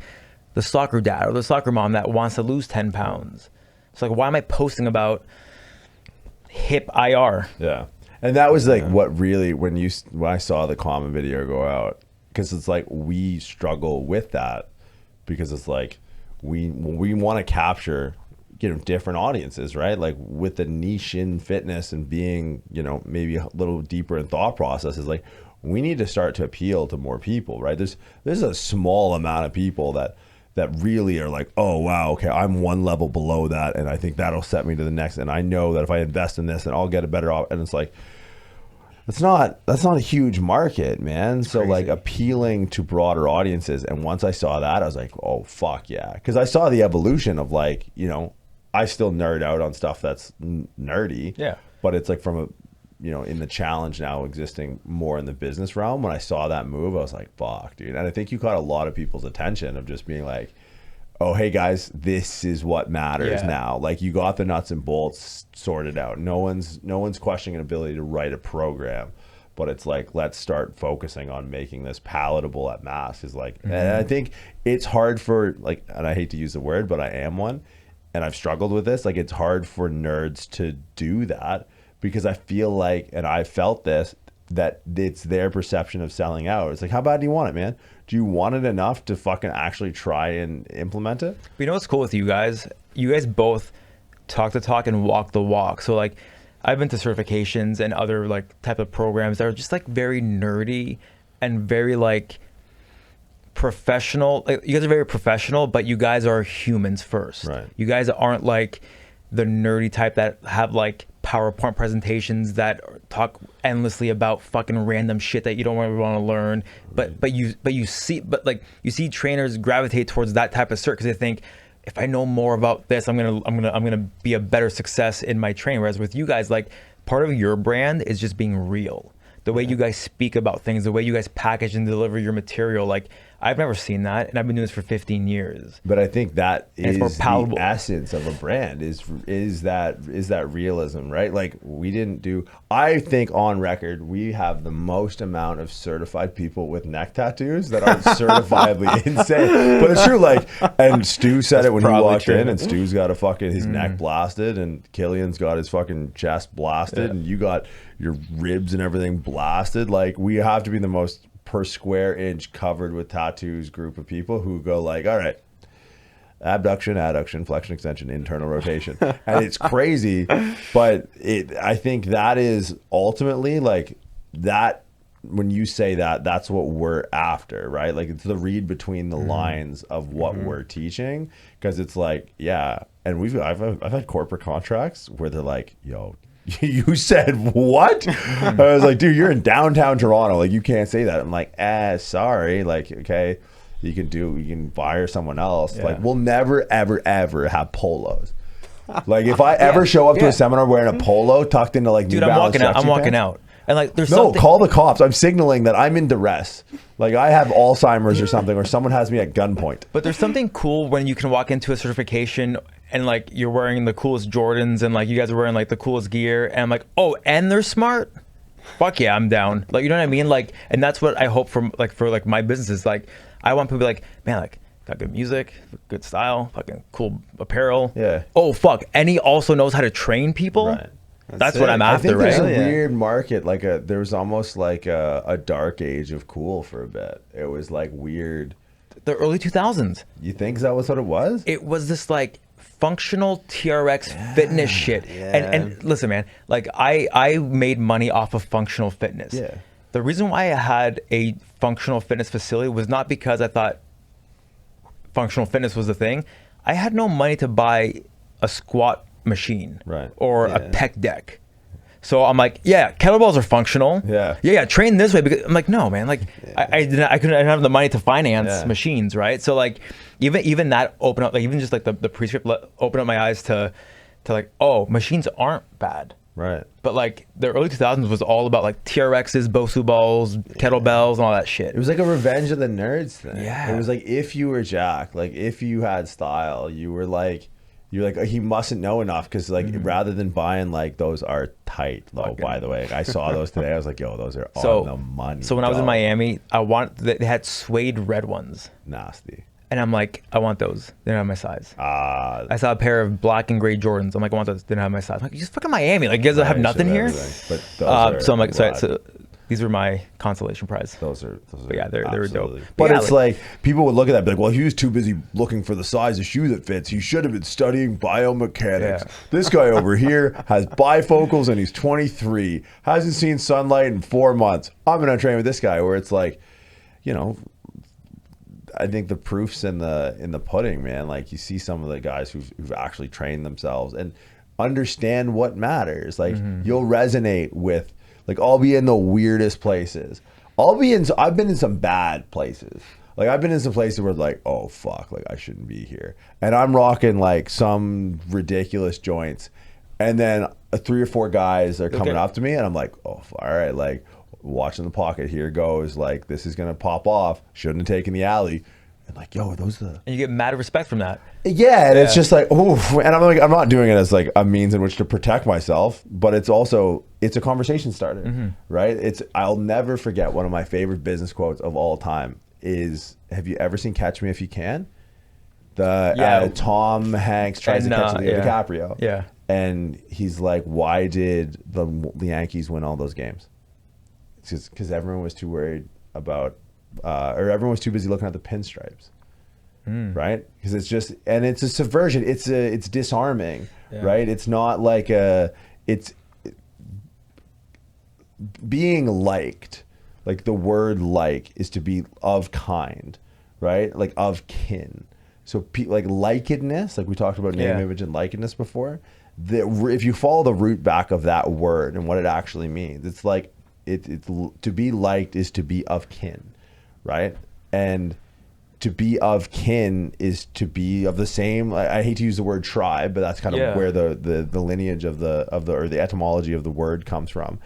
the soccer dad or the soccer mom that wants to lose 10 pounds. It's like, why am I posting about hip IR? Yeah. And that was like what really, when I saw the Common video go out, because it's like we struggle with that, because it's like we want to capture different audiences, right? Like with the niche in fitness and being maybe a little deeper in thought processes, like we need to start to appeal to more people, right? There's a small amount of people that really are like, oh wow, okay, I'm one level below that, and I think that'll set me to the next, and I know that if I invest in this, then I'll get a better off. And it's like, that's not a huge market, man. So like appealing to broader audiences. And once I saw that, I was like, oh fuck yeah, because I saw the evolution of like, I still nerd out on stuff that's nerdy. Yeah. But it's like from a in the challenge now existing more in the business realm. When I saw that move, I was like, fuck, dude. And I think you caught a lot of people's attention of just being like, oh, hey guys, this is what matters now. Like you got the nuts and bolts sorted out. No one's questioning an ability to write a program, but it's like, let's start focusing on making this palatable at mass. Is like, and I think it's hard for like, and I hate to use the word, but I am one, and I've struggled with this. Like, it's hard for nerds to do that because I feel like, and I felt this, that it's their perception of selling out. It's like, how bad do you want it, man? Do you want it enough to fucking actually try and implement it? But you know what's cool with you guys? You guys both talk the talk and walk the walk. So like, I've been to certifications and other like type of programs that are just like very nerdy and very like professional. Like, you guys are very professional, but you guys are humans first. Right. You guys aren't like the nerdy type that have like PowerPoint presentations that talk endlessly about fucking random shit that you don't really want to learn. But you see trainers gravitate towards that type of cert because they think, if I know more about this, I'm gonna be a better success in my training. Whereas with you guys, like, part of your brand is just being real. The way you guys speak about things, the way you guys package and deliver your material, like, I've never seen that, and I've been doing this for 15 years. But I think that is the essence of a brand is that realism, right? Like, we didn't do. I think on record we have the most amount of certified people with neck tattoos that are certifiably insane. But it's true. Like, and Stu said it when he walked in, and Stu's got a fucking his neck blasted, and Killian's got his fucking chest blasted, and you got your ribs and everything blasted. Like, we have to be the most per square inch covered with tattoos group of people who go like, all right, abduction, adduction, flexion, extension, internal rotation. And it's crazy, but I think that is ultimately like that. When you say that, that's what we're after, right? Like, it's the read between the lines of what we're teaching, because it's like, yeah. And I've had corporate contracts where they're like, yo, you said what? I was like, dude, you're in downtown Toronto. Like, you can't say that. I'm like, sorry. Like, okay, you can fire someone else. Yeah. Like, we'll never, ever, ever have polos. Like, if I ever show up to a seminar wearing a polo tucked into like, dude, I'm walking out. And like, there's no, call the cops. I'm signaling that I'm in duress. Like, I have Alzheimer's or something, or someone has me at gunpoint. But there's something cool when you can walk into a certification and like you're wearing the coolest Jordans and like you guys are wearing like the coolest gear, and I'm like, oh, and they're smart. Fuck yeah, I'm down. Like, you know what I mean? Like, and that's what I hope for my businesses. Like, I want people to be like, man, like, got good music, good style, fucking cool apparel. Yeah. Oh fuck, and he also knows how to train people. Right. That's what I'm after, I think there's right? a weird market, like there was almost like a dark age of cool for a bit. It was like weird. The early 2000s. You think that was what it was? It was this like functional TRX fitness shit. Yeah. And listen, man, like I made money off of functional fitness. Yeah. The reason why I had a functional fitness facility was not because I thought functional fitness was the thing. I had no money to buy a squat machine, right, or a pec deck. So I'm like, yeah, kettlebells are functional. Yeah, train this way, because I'm like, no, man, like I didn't have the money to finance machines, right? So like even that opened up, like even just like the prescript opened up my eyes to like, oh, machines aren't bad. Right. But like the early 2000s was all about like TRXs, Bosu balls, kettlebells, and all that shit. It was like a revenge of the nerds thing. Yeah. It was like, if you were Jack, like if you had style, you're like, he mustn't know enough, because like rather than buying like, those are tight. Oh, by the way, I saw those today. I was like, yo, those are on the money. So when I was in Miami, they had suede red ones. Nasty. And I'm like, I want those. They don't have my size. I saw a pair of black and gray Jordans. I'm like, I want those. They don't have my size. I'm like, you just fucking Miami. Like, you guys have nothing here? But those so I'm like, so these were my consolation prize. Those are yeah, they were dope. But yeah, it's like people would look at that and be like, well, he was too busy looking for the size of shoe that fits. He should have been studying biomechanics. Yeah. This guy over here has bifocals and he's 23, hasn't seen sunlight in 4 months. I'm gonna train with this guy. Where it's like, you know, I think the proof's in the pudding, man. Like, you see some of the guys who've actually trained themselves and understand what matters. Like, you'll resonate with. Like, I'll be in the weirdest places. I've been in some bad places. Like, I've been in some places where like, oh fuck, like I shouldn't be here. And I'm rocking like some ridiculous joints. And then 3 or 4 guys are coming up to me and I'm like, oh, all right, like, watching the pocket, here goes. Like, this is gonna pop off. Shouldn't have taken the alley. and like, yo, are those the? And you get mad respect from that. Yeah, and it's just like, oof. And I'm like, I'm not doing it as like a means in which to protect myself, but it's a conversation starter, right? I'll never forget one of my favorite business quotes of all time is, have you ever seen Catch Me If You Can? Tom Hanks tries to catch Leo DiCaprio. Yeah. And he's like, why did the Yankees win all those games? It's because everyone was too worried about, or everyone was too busy looking at the pinstripes. Right? Because it's just, and it's a subversion. It's disarming, right? It's not like it's being liked. Like the word like is to be of kind, right? Like of kin. So like likedness, like we talked about name, image, and likeness before. If you follow the root back of that word and what it actually means, it's like it's to be liked is to be of kin, right? And to be of kin is to be of the same. I hate to use the word tribe, but that's kind of where the lineage of the or the etymology of the word comes from.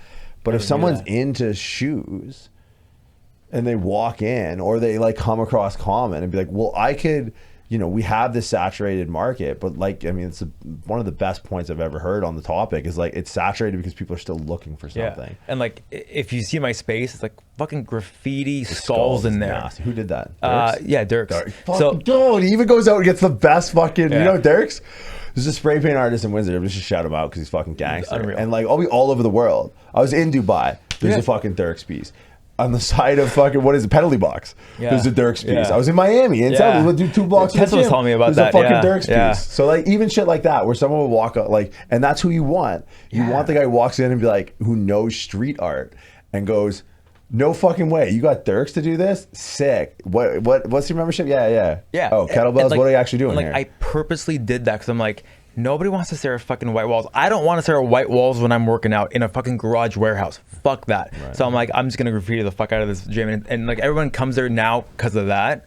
But if someone's into shoes and they walk in, or they like come across Common and be like, well, I could, we have this saturated market, but like, I mean, it's one of the best points I've ever heard on the topic is like, it's saturated because people are still looking for something. Yeah. And like, if you see my space, it's like fucking graffiti skulls in there. Nasty. Who did that? Dirks. So, dude, he even goes out and gets the best fucking, Dirks? There's a spray paint artist in Windsor. I'm just shout him out because he's fucking gangster. And like, I'll be all over the world. I was in Dubai. There's a fucking Dirks piece. On the side of fucking, what is it, penalty box. There's a Dirks piece. I was in Miami. In South, we'll do 2 blocks from the gym. Was telling me about there's that. A fucking Dirks piece. So like, even shit like that, where someone will walk up, like, and that's who you want. You want the guy who walks in and be like, who knows street art and goes, no fucking way. You got Dirks to do this? Sick. What's your membership? Yeah. Oh, kettlebells? Like, what are you actually doing like, here? I purposely did that because I'm like, nobody wants to stare at fucking white walls. I don't want to stare at white walls when I'm working out in a fucking garage warehouse. Fuck that. Right. So I'm like, I'm just going to graffiti the fuck out of this gym. And like, everyone comes there now because of that.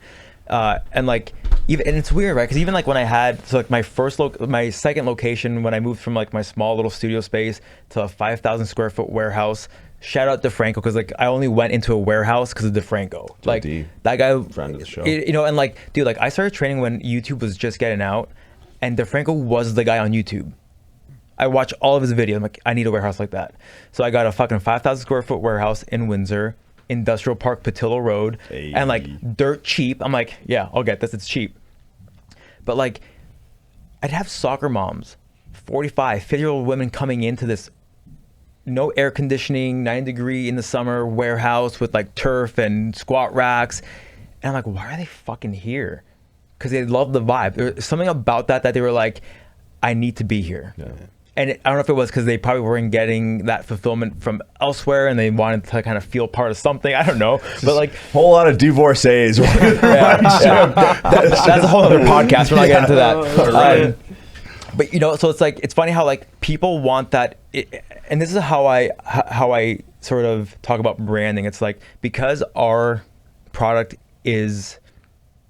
And like, and it's weird, right? Because even like when I had, so like my second location, when I moved from like my small little studio space to a 5,000 square foot warehouse, shout out DeFranco, because like I only went into a warehouse because of DeFranco. Like that guy, friend of the show. And like, dude, like I started training when YouTube was just getting out, and DeFranco was the guy on YouTube. I watch all of his videos. I'm like, I need a warehouse like that. So I got a fucking 5,000 square foot warehouse in Windsor, Industrial Park, Patilla Road, and like dirt cheap. I'm like, yeah, I'll get this. It's cheap. But like, I'd have soccer moms, 45, 50-year-old women coming into this no air conditioning, 90-degree in the summer warehouse with like turf and squat racks. And I'm like, why are they fucking here? Because they love the vibe. There's something about that they were like, I need to be here. Yeah. And I don't know if it was because they probably weren't getting that fulfillment from elsewhere and they wanted to kind of feel part of something. I don't know. But like, whole lot of divorcees. That's a whole other podcast. We're not getting into that. But so it's like, it's funny how like people want that. And this is how I sort of talk about branding. It's like, because our product is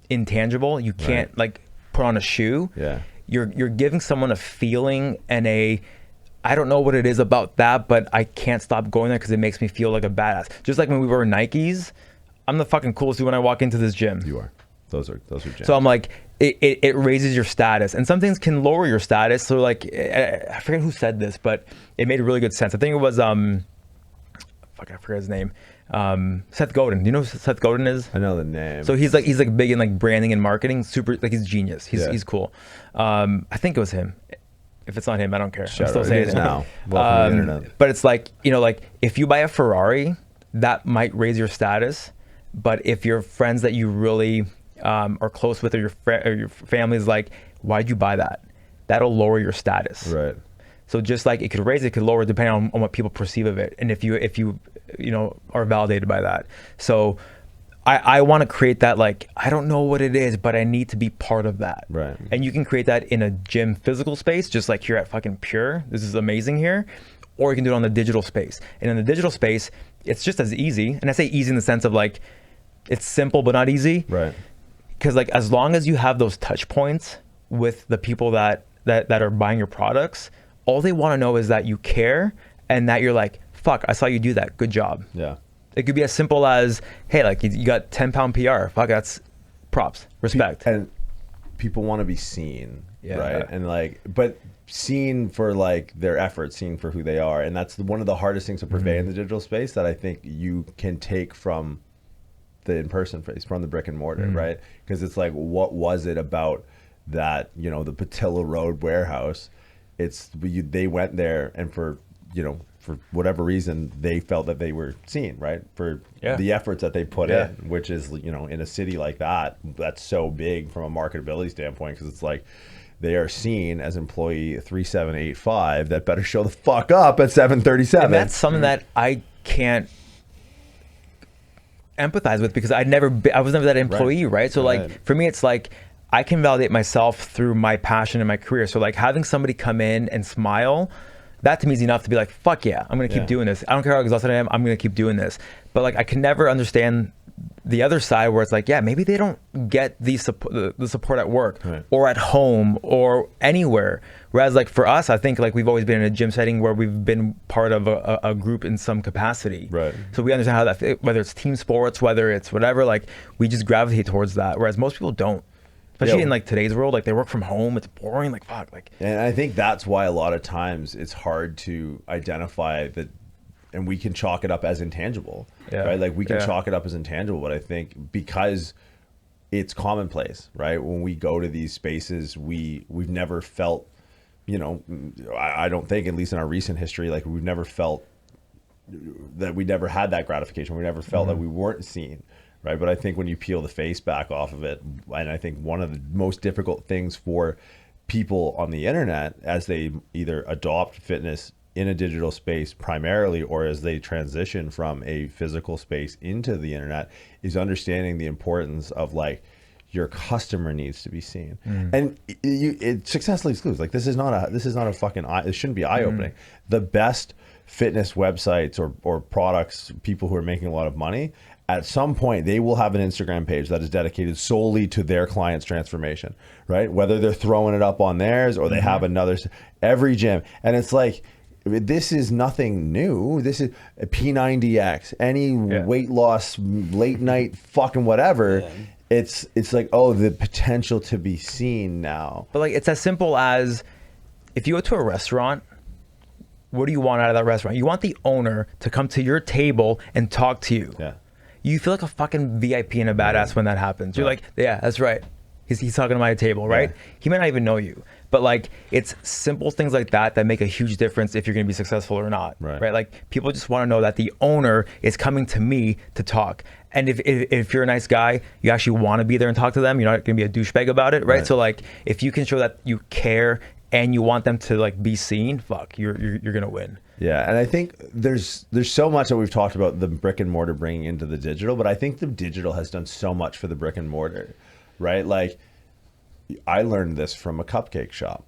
intangible, you can't like put on a shoe. You're giving someone a feeling and I don't know what it is about that, but I can't stop going there because it makes me feel like a badass. Just like when we were Nikes, I'm the fucking coolest dude when I walk into this gym. You are. Those are gems. So I'm like, it raises your status, and some things can lower your status. So like, I forget who said this, but it made really good sense. I think it was I forget his name. Seth Godin. Do you know who Seth Godin is? I know the name. So he's like big in like branding and marketing. Super, like he's genius. He's cool. I think it was him. If it's not him, I don't care. I'm still saying it now. Welcome to the internet. But it's like, like if you buy a Ferrari, that might raise your status. But if your friends that you really are close with, or your family is like, why'd you buy that? That'll lower your status. Right. So just like it could raise, it could lower, depending on what people perceive of it, and if you are validated by that. So I want to create that, like, I don't know what it is, but I need to be part of that. Right. And you can create that in a gym physical space, just like here at fucking Pure. This is amazing here. Or you can do it on the digital space. And in the digital space, it's just as easy. And I say easy in the sense of like, it's simple but not easy. Right. Because like, as long as you have those touch points with the people that are buying your products, all they want to know is that you care and that you're like, fuck, I saw you do that. Good job. Yeah. It could be as simple as, hey, like you got 10-pound PR. Fuck, that's props, respect. And people want to be seen, Yeah. right? And like, but seen for like their efforts, seen for who they are. And that's one of the hardest things to purvey in the digital space that I think you can take from the in-person face, from the brick and mortar, right? Because it's like, what was it about that, you know, the Patella Road warehouse? They went there, and for whatever reason, they felt that they were seen, right? For the efforts that they put in, which is, you know, in a city like that, that's so big from a marketability standpoint, because it's like, they are seen as employee 3785 that better show the fuck up at 737. And that's something that I can't empathize with, because I was never that employee, right? So like, for me, it's like, I can validate myself through my passion in my career. So like, having somebody come in and smile, that to me is enough to be like, fuck yeah, I'm gonna keep doing this. I don't care how exhausted I am, I'm gonna keep doing this. But like, I can never understand the other side where it's like, yeah, maybe they don't get the support at work or at home or anywhere. Whereas like for us, I think like we've always been in a gym setting where we've been part of a group in some capacity. Right. So we understand how that, whether it's team sports, whether it's whatever, like we just gravitate towards that. Whereas most people don't. Especially in like today's world, like they work from home, it's boring, like fuck. Like, and I think that's why a lot of times it's hard to identify that, and we can chalk it up as intangible, right? Like we can chalk it up as intangible, but I think because it's commonplace, right? When we go to these spaces, we've never felt, you know, I don't think, at least in our recent history, like we've never felt that we never had that gratification. We never felt that we weren't seen. Right. But I think when you peel the face back off of it, and I think one of the most difficult things for people on the internet as they either adopt fitness in a digital space primarily, or as they transition from a physical space into the internet, is understanding the importance of like, your customer needs to be seen. And success leaves clues. Like this is not a fucking, it shouldn't be eye opening. The best fitness websites or products, people who are making a lot of money, at some point they will have an Instagram page that is dedicated solely to their client's transformation, right? Whether they're throwing it up on theirs or they have another, every gym. And it's like, this is nothing new. This is a P90X, any weight loss, late night, fucking whatever. It's like, oh, the potential to be seen now. But like, it's as simple as if you go to a restaurant, what do you want out of that restaurant? You want the owner to come to your table and talk to you. Yeah. You feel like a fucking VIP and a badass when that happens. You're like, yeah, that's right. He's talking to my table, right? He might not even know you. But like, it's simple things like that that make a huge difference if you're gonna be successful or not, right? Like, people just wanna know that the owner is coming to me to talk. And if you're a nice guy, you actually wanna be there and talk to them. You're not gonna be a douchebag about it, right? So like, if you can show that you care and you want them to like be seen, fuck, you're gonna win. Yeah, and I think there's so much that we've talked about the brick and mortar bringing into the digital, but I think the digital has done so much for the brick and mortar, right? Like, I learned this from a cupcake shop,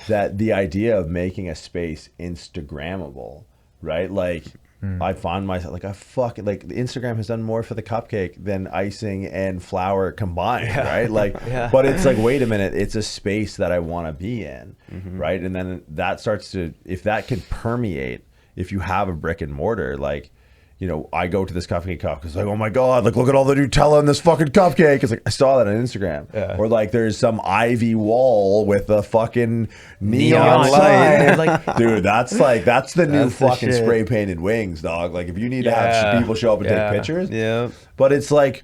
that the idea of making a space Instagrammable, right? Like, I find myself like, Instagram has done more for the cupcake than icing and flour combined, right? Like, but it's like, wait a minute, it's a space that I want to be in, right? And then that starts to, if that can permeate, if you have a brick and mortar, like, you know, I go to this cupcake cup because like, oh my God, like look at all the Nutella in this fucking cupcake. It's like, I saw that on Instagram. Or like there's some ivy wall with a fucking neon light. Like, dude, that's the new fucking spray painted wings, dog. Like if you need to have people show up and take pictures. But it's like,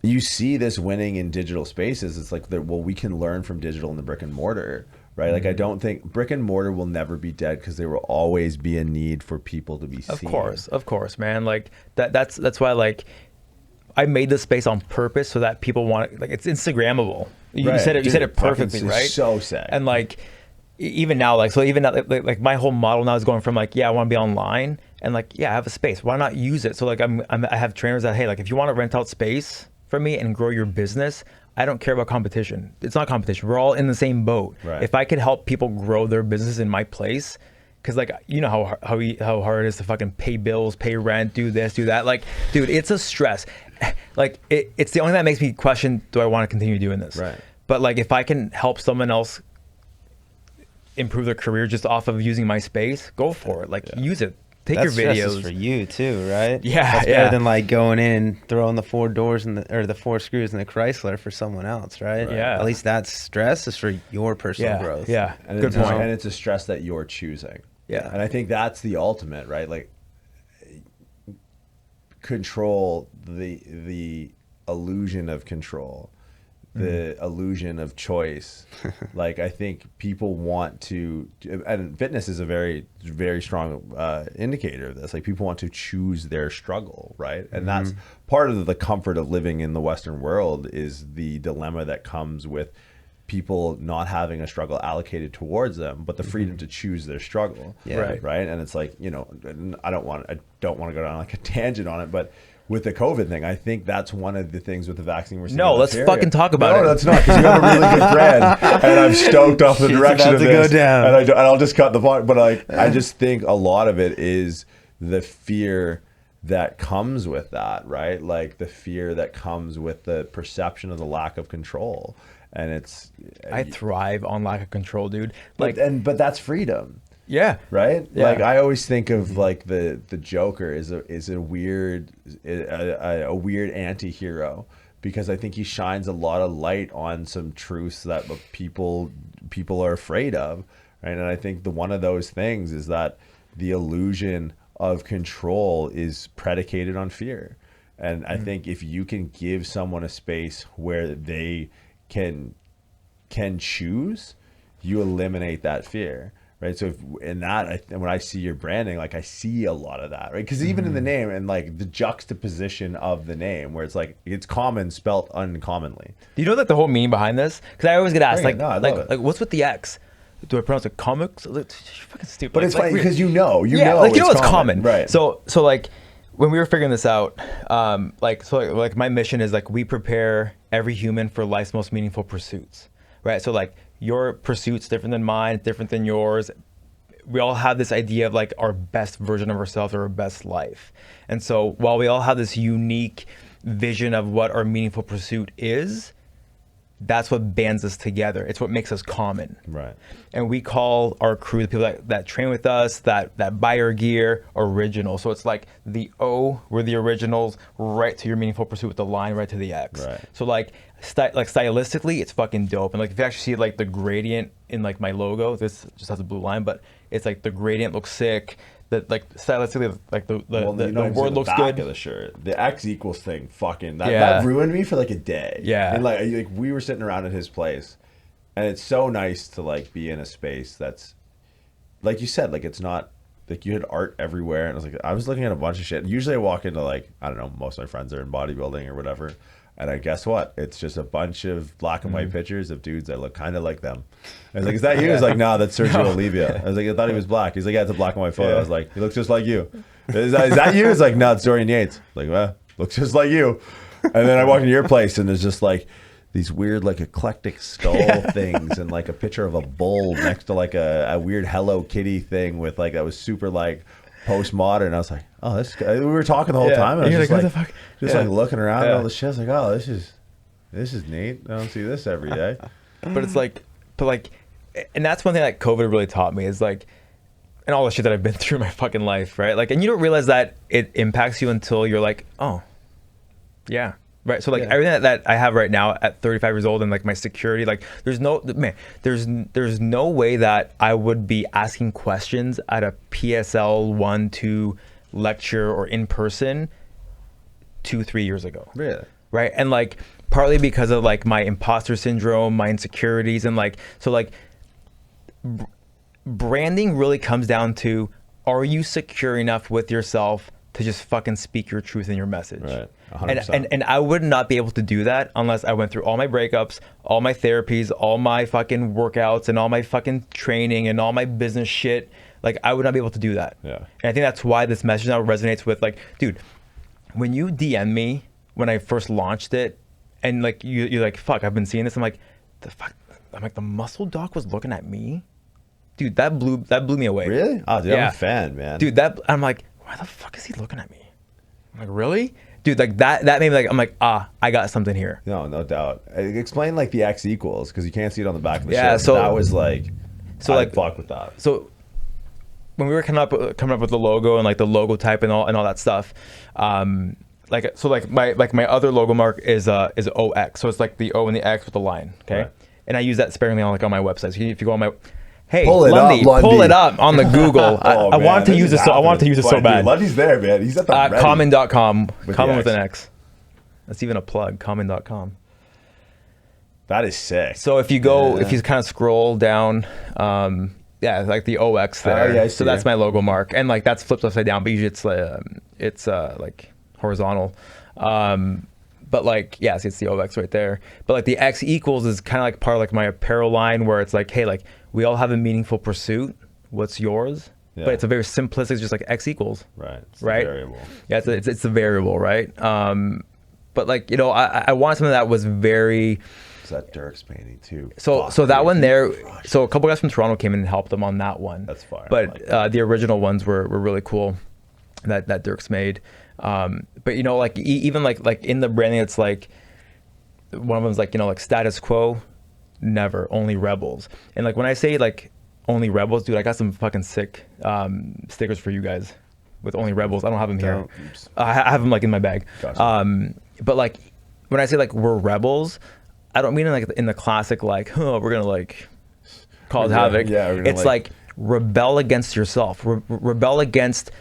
you see this winning in digital spaces. It's like, well, we can learn from digital and the brick and mortar. Right, like I don't think brick and mortar will never be dead because there will always be a need for people to be seen. Of course, man. Like that's why like I made this space on purpose so that people want it. Like it's Instagrammable. You said it perfectly, right? So sad. And like even now, like so even now, like my whole model now is going from like, yeah, I want to be online and like, yeah, I have a space. Why not use it? So like I have trainers that, hey, like if you want to rent out space from me and grow your business, I don't care about competition. It's not competition. We're all in the same boat. Right. If I could help people grow their business in my place, because like, you know how hard it is to fucking pay bills, pay rent, do this, do that. Like, dude, it's a stress. Like it's the only thing that makes me question, do I want to continue doing this? Right. But like, if I can help someone else improve their career just off of using my space, go for it. Like use it take That's your just videos. for you too, right? Yeah, That's yeah. better than like going in and throwing the 4 doors or the 4 screws in the Chrysler for someone else, right? Yeah. At least that stress is for your personal growth. Yeah, And good it's point. And it's a stress that you're choosing. Yeah. And I think that's the ultimate, right? Like control, the illusion of control, the illusion of choice. Like I think people want to, and fitness is a very, very strong indicator of this. Like people want to choose their struggle, right? And that's part of the comfort of living in the Western world, is the dilemma that comes with people not having a struggle allocated towards them, but the freedom to choose their struggle. Yeah. Right. And it's like, you know, I don't want to go down like a tangent on it, but with the COVID thing, I think that's one of the things with the vaccine we're seeing. No, let's fucking talk about it. No, that's not, because you have a really good brand, and I'm stoked off the Shit's direction about of to this. go down. And I'll just cut the point. But like, I just think a lot of it is the fear that comes with that, right? Like the fear that comes with the perception of the lack of control. And it's, I thrive on lack of control, dude. Like, but that's freedom. yeah, Right? Yeah. Like I always think of like the Joker is a weird anti-hero, because I think he shines a lot of light on some truths that people are afraid of, right? And I think one of those things is that the illusion of control is predicated on fear. And I think if you can give someone a space where they can choose, you eliminate that fear. Right. So when I see your branding, like I see a lot of that, right? Because even in the name and like the juxtaposition of the name, where it's like it's common spelt uncommonly. do you know like the whole meaning behind this? Because I always get asked, Bring like, it. No, I love it. like, what's with the X? Do I pronounce it Commxn? You're fucking stupid. But it's like, funny because you know it's common, right? So like when we were figuring this out, like my mission is like we prepare every human for life's most meaningful pursuits, right? So like your pursuit's different than mine, different than yours. We all have this idea of like our best version of ourselves or our best life. And so while we all have this unique vision of what our meaningful pursuit is, that's what bands us together. It's what makes us common. Right. And we call our crew, the people that train with us, that buy our gear, original. So it's like the O, we're the originals, right to your meaningful pursuit with the line right to the X. Right. So like stylistically, it's fucking dope. And like if you actually see like the gradient in like my logo, this just has a blue line, but it's like the gradient looks sick. That like stylistically, like the word looks good. Of the shirt, the X equals thing, fucking that ruined me for like a day. Yeah. And like we were sitting around at his place, and it's so nice to like be in a space that's, like you said, like it's not like you had art everywhere, and I was looking at a bunch of shit. Usually I walk into like, I don't know, most of my friends are in bodybuilding or whatever. And I guess what? It's just a bunch of black and white pictures of dudes that look kind of like them. I was like, "Is that you?" He was like, "No, that's Sergio Olivia." I was like, "I thought he was black." He's like, "Yeah, it's a black and white photo." I was like, "He looks just like you." Is that you? He's like, "No, it's Dorian Yates." I was like, "Well, looks just like you." And then I walk into your place, and there's just like these weird, like eclectic skull things, and like a picture of a bull next to like a weird Hello Kitty thing with like that was super like postmodern. I was like, "Oh, this." We were talking the whole time, and I was just like, "What the fuck?" Just like looking around and all this shit. I was like, "Oh, this is neat. I don't see this every day." But it's like, and that's one thing that COVID really taught me is like, and all the shit that I've been through my fucking life, right? Like, and you don't realize that it impacts you until you're like, oh, yeah, right. So like everything that I have right now at 35 years old and like my security, like there's no way that I would be asking questions at a PSL 1-2 lecture or in person 2-3 years ago. Really? Right. And like partly because of like my imposter syndrome, my insecurities, and like so like branding really comes down to, are you secure enough with yourself to just fucking speak your truth in your message? Right. 100%. And I would not be able to do that unless I went through all my breakups, all my therapies, all my fucking workouts, and all my fucking training and all my business shit. Like I would not be able to do that. Yeah. And I think that's why this message now resonates with like, dude, when you DM me when I first launched it, and like you're like, fuck, I've been seeing this. I'm like, the fuck. I'm like, the muscle doc was looking at me, dude. That blew me away. Really? Oh, dude, Yeah. I'm a fan, man. Dude, I'm like, why the fuck is he looking at me? I'm like, really? Dude, like that made me like, I'm like, I got something here. No doubt. Explain like the X equals, because you can't see it on the back of the Yeah, shirt. so that was like, so I like fuck with that. So when we were coming up with the logo and like the logo type and all that stuff, my other logo mark is OX, so it's like the O and the X with the line, okay? Right. And I use that sparingly on my website. So if you go on my pull it up on the Google. I wanted to use it so bad. Lundy's there, man. He's at the Commxn.com. Common with an X. That's even a plug. Common.com. That is sick. So if you kind of scroll down, like the OX there. Yeah, so that's my logo mark, and like that's flipped upside down. But usually it's like horizontal. But like, see, it's the OX right there. But like the X equals is kind of like part of like my apparel line, where it's like, hey, like we all have a meaningful pursuit. What's yours? Yeah. But it's a very simplistic, just like X equals. Right. It's right. The variable. Yeah, it's a variable, right? But like, I wanted something that was very. It's that Dirk's painting too. So that one there. So a couple guys from Toronto came in and helped them on that one. That's fire. But the original ones were really cool. That Dirk's made. But like even like in the branding, it's like one of them's like like status quo, never, only rebels. And like when I say like only rebels, dude, I got some fucking sick stickers for you guys with only rebels. I don't have them here. I have them like in my bag. Gotcha. But like when I say like we're rebels, I don't mean in the classic like we're gonna like cause havoc. Yeah, it's like rebel against yourself. Rebel against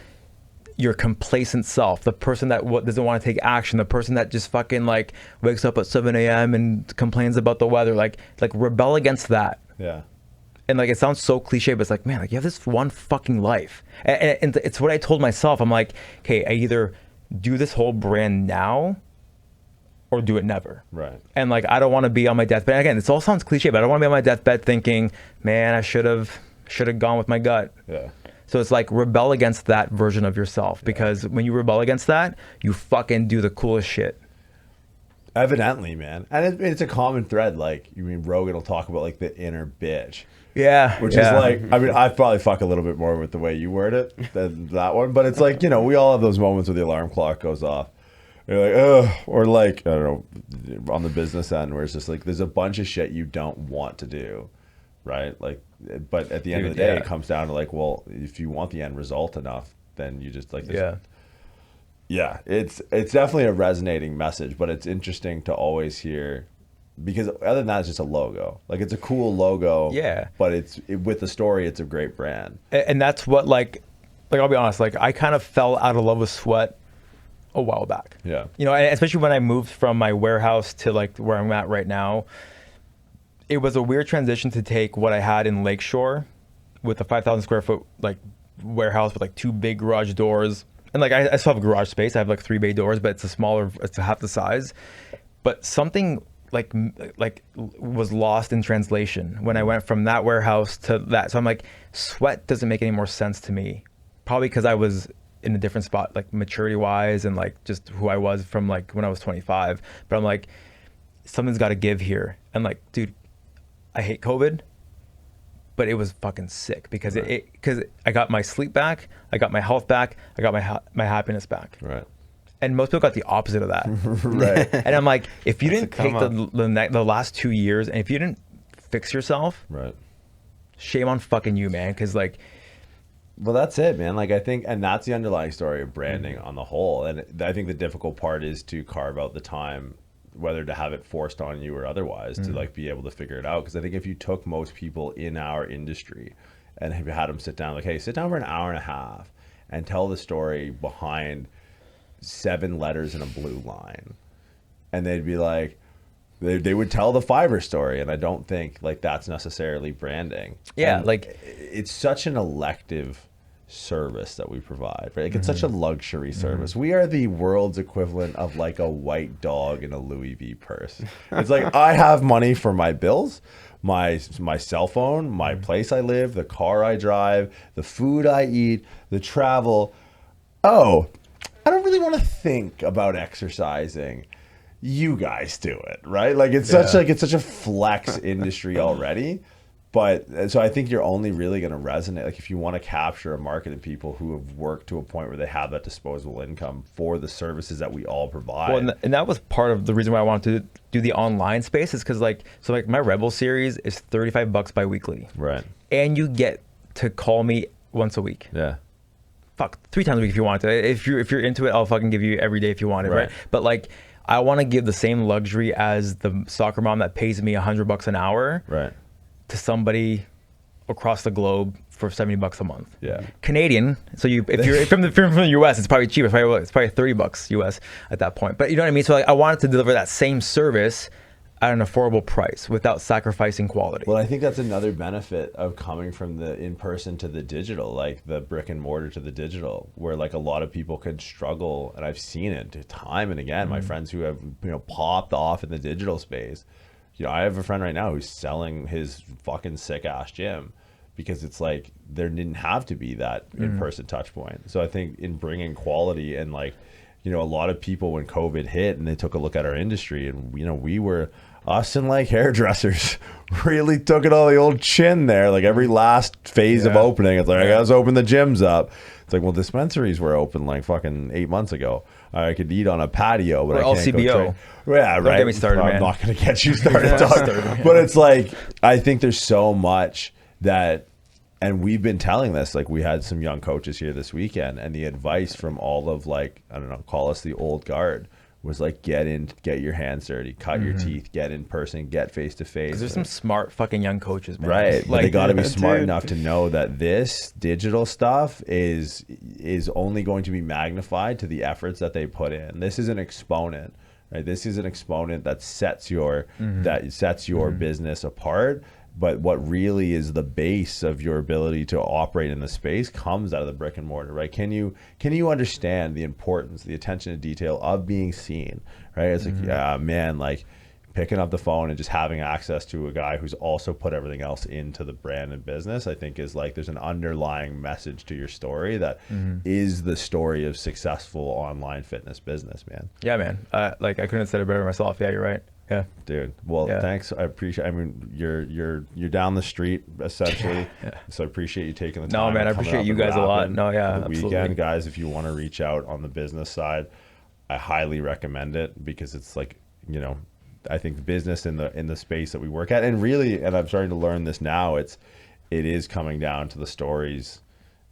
your complacent self, the person that doesn't want to take action, the person that just fucking like wakes up at 7 a.m. and complains about the weather, like rebel against that. Yeah. And like, it sounds so cliche, but it's like, man, like you have this one fucking life. And it's what I told myself. I'm like, okay, I either do this whole brand now or do it never. Right. And like, I don't want to be on my deathbed. Again, this all sounds cliche, but I don't want to be on my deathbed thinking, man, I should have gone with my gut. Yeah. So it's like rebel against that version of yourself, because when you rebel against that, you fucking do the coolest shit. Evidently, man. And it's a common thread. Like, Rogan will talk about like the inner bitch. Yeah. Which is like, I probably fuck a little bit more with the way you word it than that one. But it's like, we all have those moments where the alarm clock goes off. You're like, ugh. Or like, I don't know, on the business end where it's just like, there's a bunch of shit you don't want to do. Right? Like, but at the end of the day, it comes down to like, well, if you want the end result enough, then you just like this. Yeah, it's definitely a resonating message, but it's interesting to always hear, because other than that, it's just a logo. Like, it's a cool logo. Yeah. But with the story, it's a great brand. And that's what like I'll be honest, like I kind of fell out of love with sweat a while back. Yeah. Especially when I moved from my warehouse to like where I'm at right now. It was a weird transition to take what I had in Lakeshore with a 5,000 square foot like warehouse with like 2 big garage doors. And like I still have a garage space. I have like 3 bay doors, but it's half the size. But something like was lost in translation when I went from that warehouse to that. So I'm like, sweat doesn't make any more sense to me. Probably because I was in a different spot, like maturity wise and like just who I was from like when I was 25. But I'm like, something's got to give here. And like, dude, I hate COVID, but it was fucking sick because because I got my sleep back, I got my health back, I got my happiness back. Right. And most people got the opposite of that. Right. And I'm like, if you didn't take the last 2 years, and if you didn't fix yourself, right, shame on fucking you, man. Because like, well, that's it, man. Like, I think, and that's the underlying story of branding on the whole. And I think the difficult part is to carve out the time, whether to have it forced on you or otherwise, to like be able to figure it out. Because I think if you took most people in our industry and have had them sit down, like, hey, sit down for an hour and a half and tell the story behind 7 letters in a blue line, and they'd be like, they would tell the Fiverr story. And I don't think like that's necessarily branding. Yeah. And like it's such an elective service that we provide, right? Like, it's such a luxury service. We are the world's equivalent of like a white dog in a Louis V purse. It's like, I have money for my bills, my cell phone, my place I live, the car I drive, the food I eat, the travel. Oh, I don't really want to think about exercising. You guys do it, right? Like, it's such a flex industry already. But so I think you're only really going to resonate, like, if you want to capture a market of people who have worked to a point where they have that disposable income for the services that we all provide. Well, and that was part of the reason why I wanted to do the online space, is because like my Rebel series is $35 bi-weekly. Right. And you get to call me once a week. Yeah. Fuck, 3 times a week if you want to. If you're into it, I'll fucking give you every day if you want it, right? But like, I want to give the same luxury as the soccer mom that pays me $100 an hour, Right. to somebody across the globe for $70 a month. Yeah. Canadian. So if you're from the US, it's probably cheap. It's probably $30 US at that point. But you know what I mean? So like, I wanted to deliver that same service at an affordable price without sacrificing quality. Well, I think that's another benefit of coming from the in-person to the digital, like the brick and mortar to the digital, where like a lot of people could struggle, and I've seen it time and again. My friends who have, you know, popped off in the digital space. You know, I have a friend right now who's selling his fucking sick ass gym because it's like there didn't have to be that in-person touch point. So I think in bringing quality and like, you know, a lot of people when COVID hit and they took a look at our industry, and you know, us and like hairdressers really took it all the old chin there. Like every last phase of opening, it's like, I gotta open the gyms up. It's like, well, dispensaries were open like fucking 8 months ago. I could eat on a patio, but or I can't LCBO. go train. Yeah, right. Don't get me started, I'm man. not gonna get you started, dog. But it's like, I think there's so much that, and we've been telling this, like we had some young coaches here this weekend, and the advice from all of like, I don't know, call us the old guard, was like, get your hands dirty, cut your teeth, get in person, get face to face. There's some smart fucking young coaches, man. Right, but they got to be smart dude. enough to know that this digital stuff is only going to be magnified to the efforts that they put in. This is an exponent, right? This is an exponent that sets your business apart. But what really is the base of your ability to operate in the space comes out of the brick and mortar, right? Can you understand the importance, the attention to detail of being seen, right? It's like, yeah, man, like picking up the phone and just having access to a guy who's also put everything else into the brand and business, I think is like, there's an underlying message to your story that is the story of successful online fitness business, man. Yeah, man. Like I couldn't have said it better myself. Yeah, you're right. Yeah, dude. Well, thanks. I appreciate. I mean, you're down the street essentially, so I appreciate you taking the time. No, man, I appreciate you guys a lot. No, yeah, the absolutely. weekend, guys. If you want to reach out on the business side, I highly recommend it because it's like, you know, I think business in the space that we work at, and really, and I'm starting to learn this now. It is coming down to the stories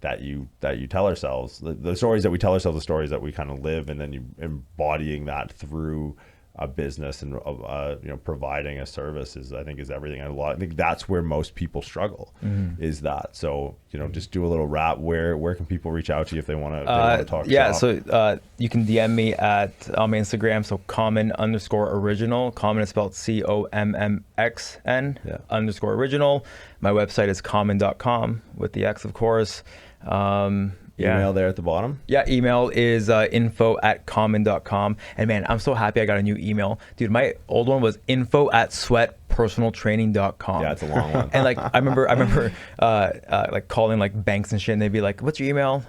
that you tell ourselves, the stories that we tell ourselves, the stories that we kind of live, and then you embodying that through a business and you know, providing a service is everything. I think that's where most people struggle, is that. So, you know, just do a little wrap. Where can people reach out to you if they want to talk? Yeah, shop? so you can DM me at on my Instagram. So Commxn_original. Common is spelled COMMXN _original. My website is common.com with the X, of course. Email there at the bottom. Yeah, email is info@common.com. And man, I'm so happy I got a new email. Dude, my old one was info@sweatpersonaltraining.com. Yeah, it's a long one. And like I remember like calling like banks and shit, and they'd be like, "What's your email?"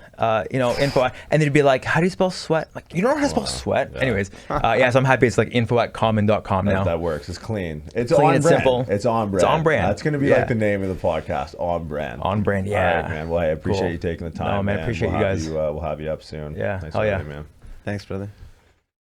You know, info, and they'd be like, "How do you spell sweat?" Like, you don't know how to spell sweat. Yeah. Anyways, yeah, so I'm happy it's like info@common.com now. That works. It's clean. It's clean on and brand. simple. It's on brand. It's on brand. That's going to be like the name of the podcast. On brand. On brand. Yeah. All right, man. Well, I appreciate you taking the time. No, man. Appreciate you guys. We'll have you up soon. Yeah. Thanks Hell for yeah. having me, man. Thanks, brother.